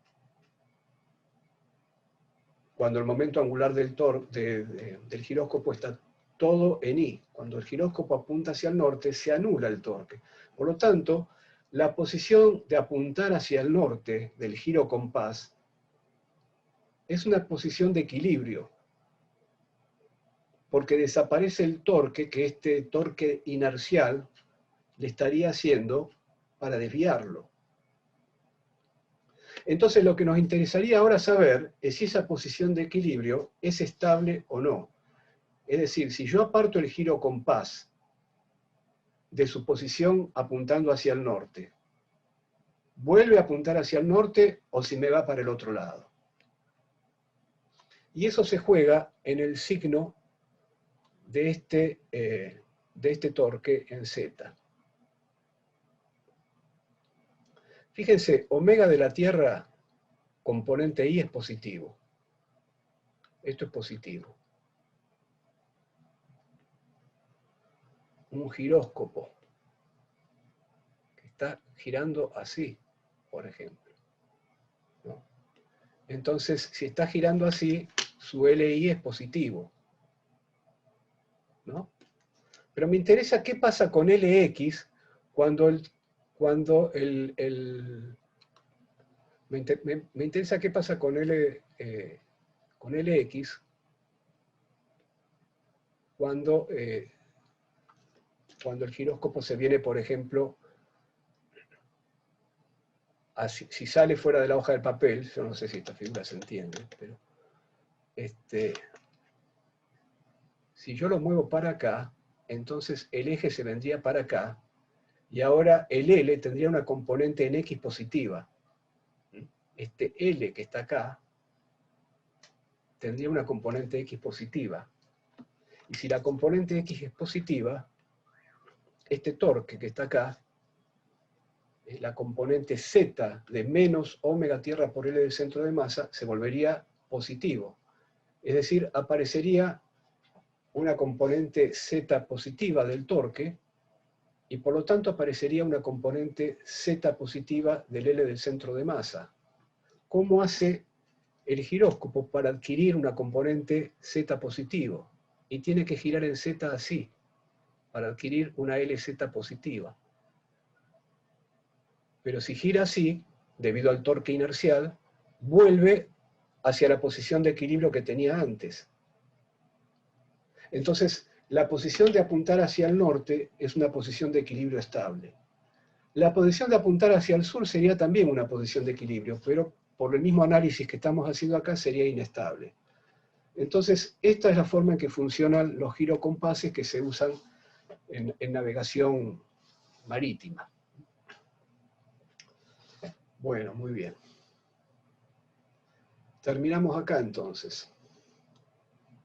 cuando el momento angular del giróscopo está todo en Y. Cuando el giróscopo apunta hacia el norte, se anula el torque. Por lo tanto, la posición de apuntar hacia el norte del girocompás es una posición de equilibrio, porque desaparece el torque que este torque inercial le estaría haciendo para desviarlo. Entonces lo que nos interesaría ahora saber es si esa posición de equilibrio es estable o no. Es decir, si yo aparto el girocompás de su posición apuntando hacia el norte, ¿vuelve a apuntar hacia el norte o si me va para el otro lado? Y eso se juega en el signo de este torque en Z. Fíjense, omega de la Tierra, componente Y, es positivo. Esto es positivo. Un giróscopo que está girando así, por ejemplo, ¿no? Entonces, si está girando así, su LI es positivo, ¿no? Pero me interesa qué pasa con LX cuando me interesa qué pasa con con LX cuando el giróscopo se viene, por ejemplo, si sale fuera de la hoja del papel, yo no sé si esta figura se entiende, pero si yo lo muevo para acá, entonces el eje se vendría para acá, y ahora el L tendría una componente en X positiva. Este L que está acá tendría una componente X positiva. Y si la componente X es positiva, este torque que está acá, la componente Z de menos omega tierra por L del centro de masa, se volvería positivo. Es decir, aparecería una componente Z positiva del torque, y por lo tanto aparecería una componente Z positiva del L del centro de masa. ¿Cómo hace el giróscopo para adquirir una componente Z positivo? Y tiene que girar en Z así, para adquirir una LZ positiva. Pero si gira así, debido al torque inercial, vuelve hacia la posición de equilibrio que tenía antes. Entonces, la posición de apuntar hacia el norte es una posición de equilibrio estable. La posición de apuntar hacia el sur sería también una posición de equilibrio, pero por el mismo análisis que estamos haciendo acá sería inestable. Entonces, esta es la forma en que funcionan los girocompases que se usan en navegación marítima. Bueno, muy bien. Terminamos acá entonces.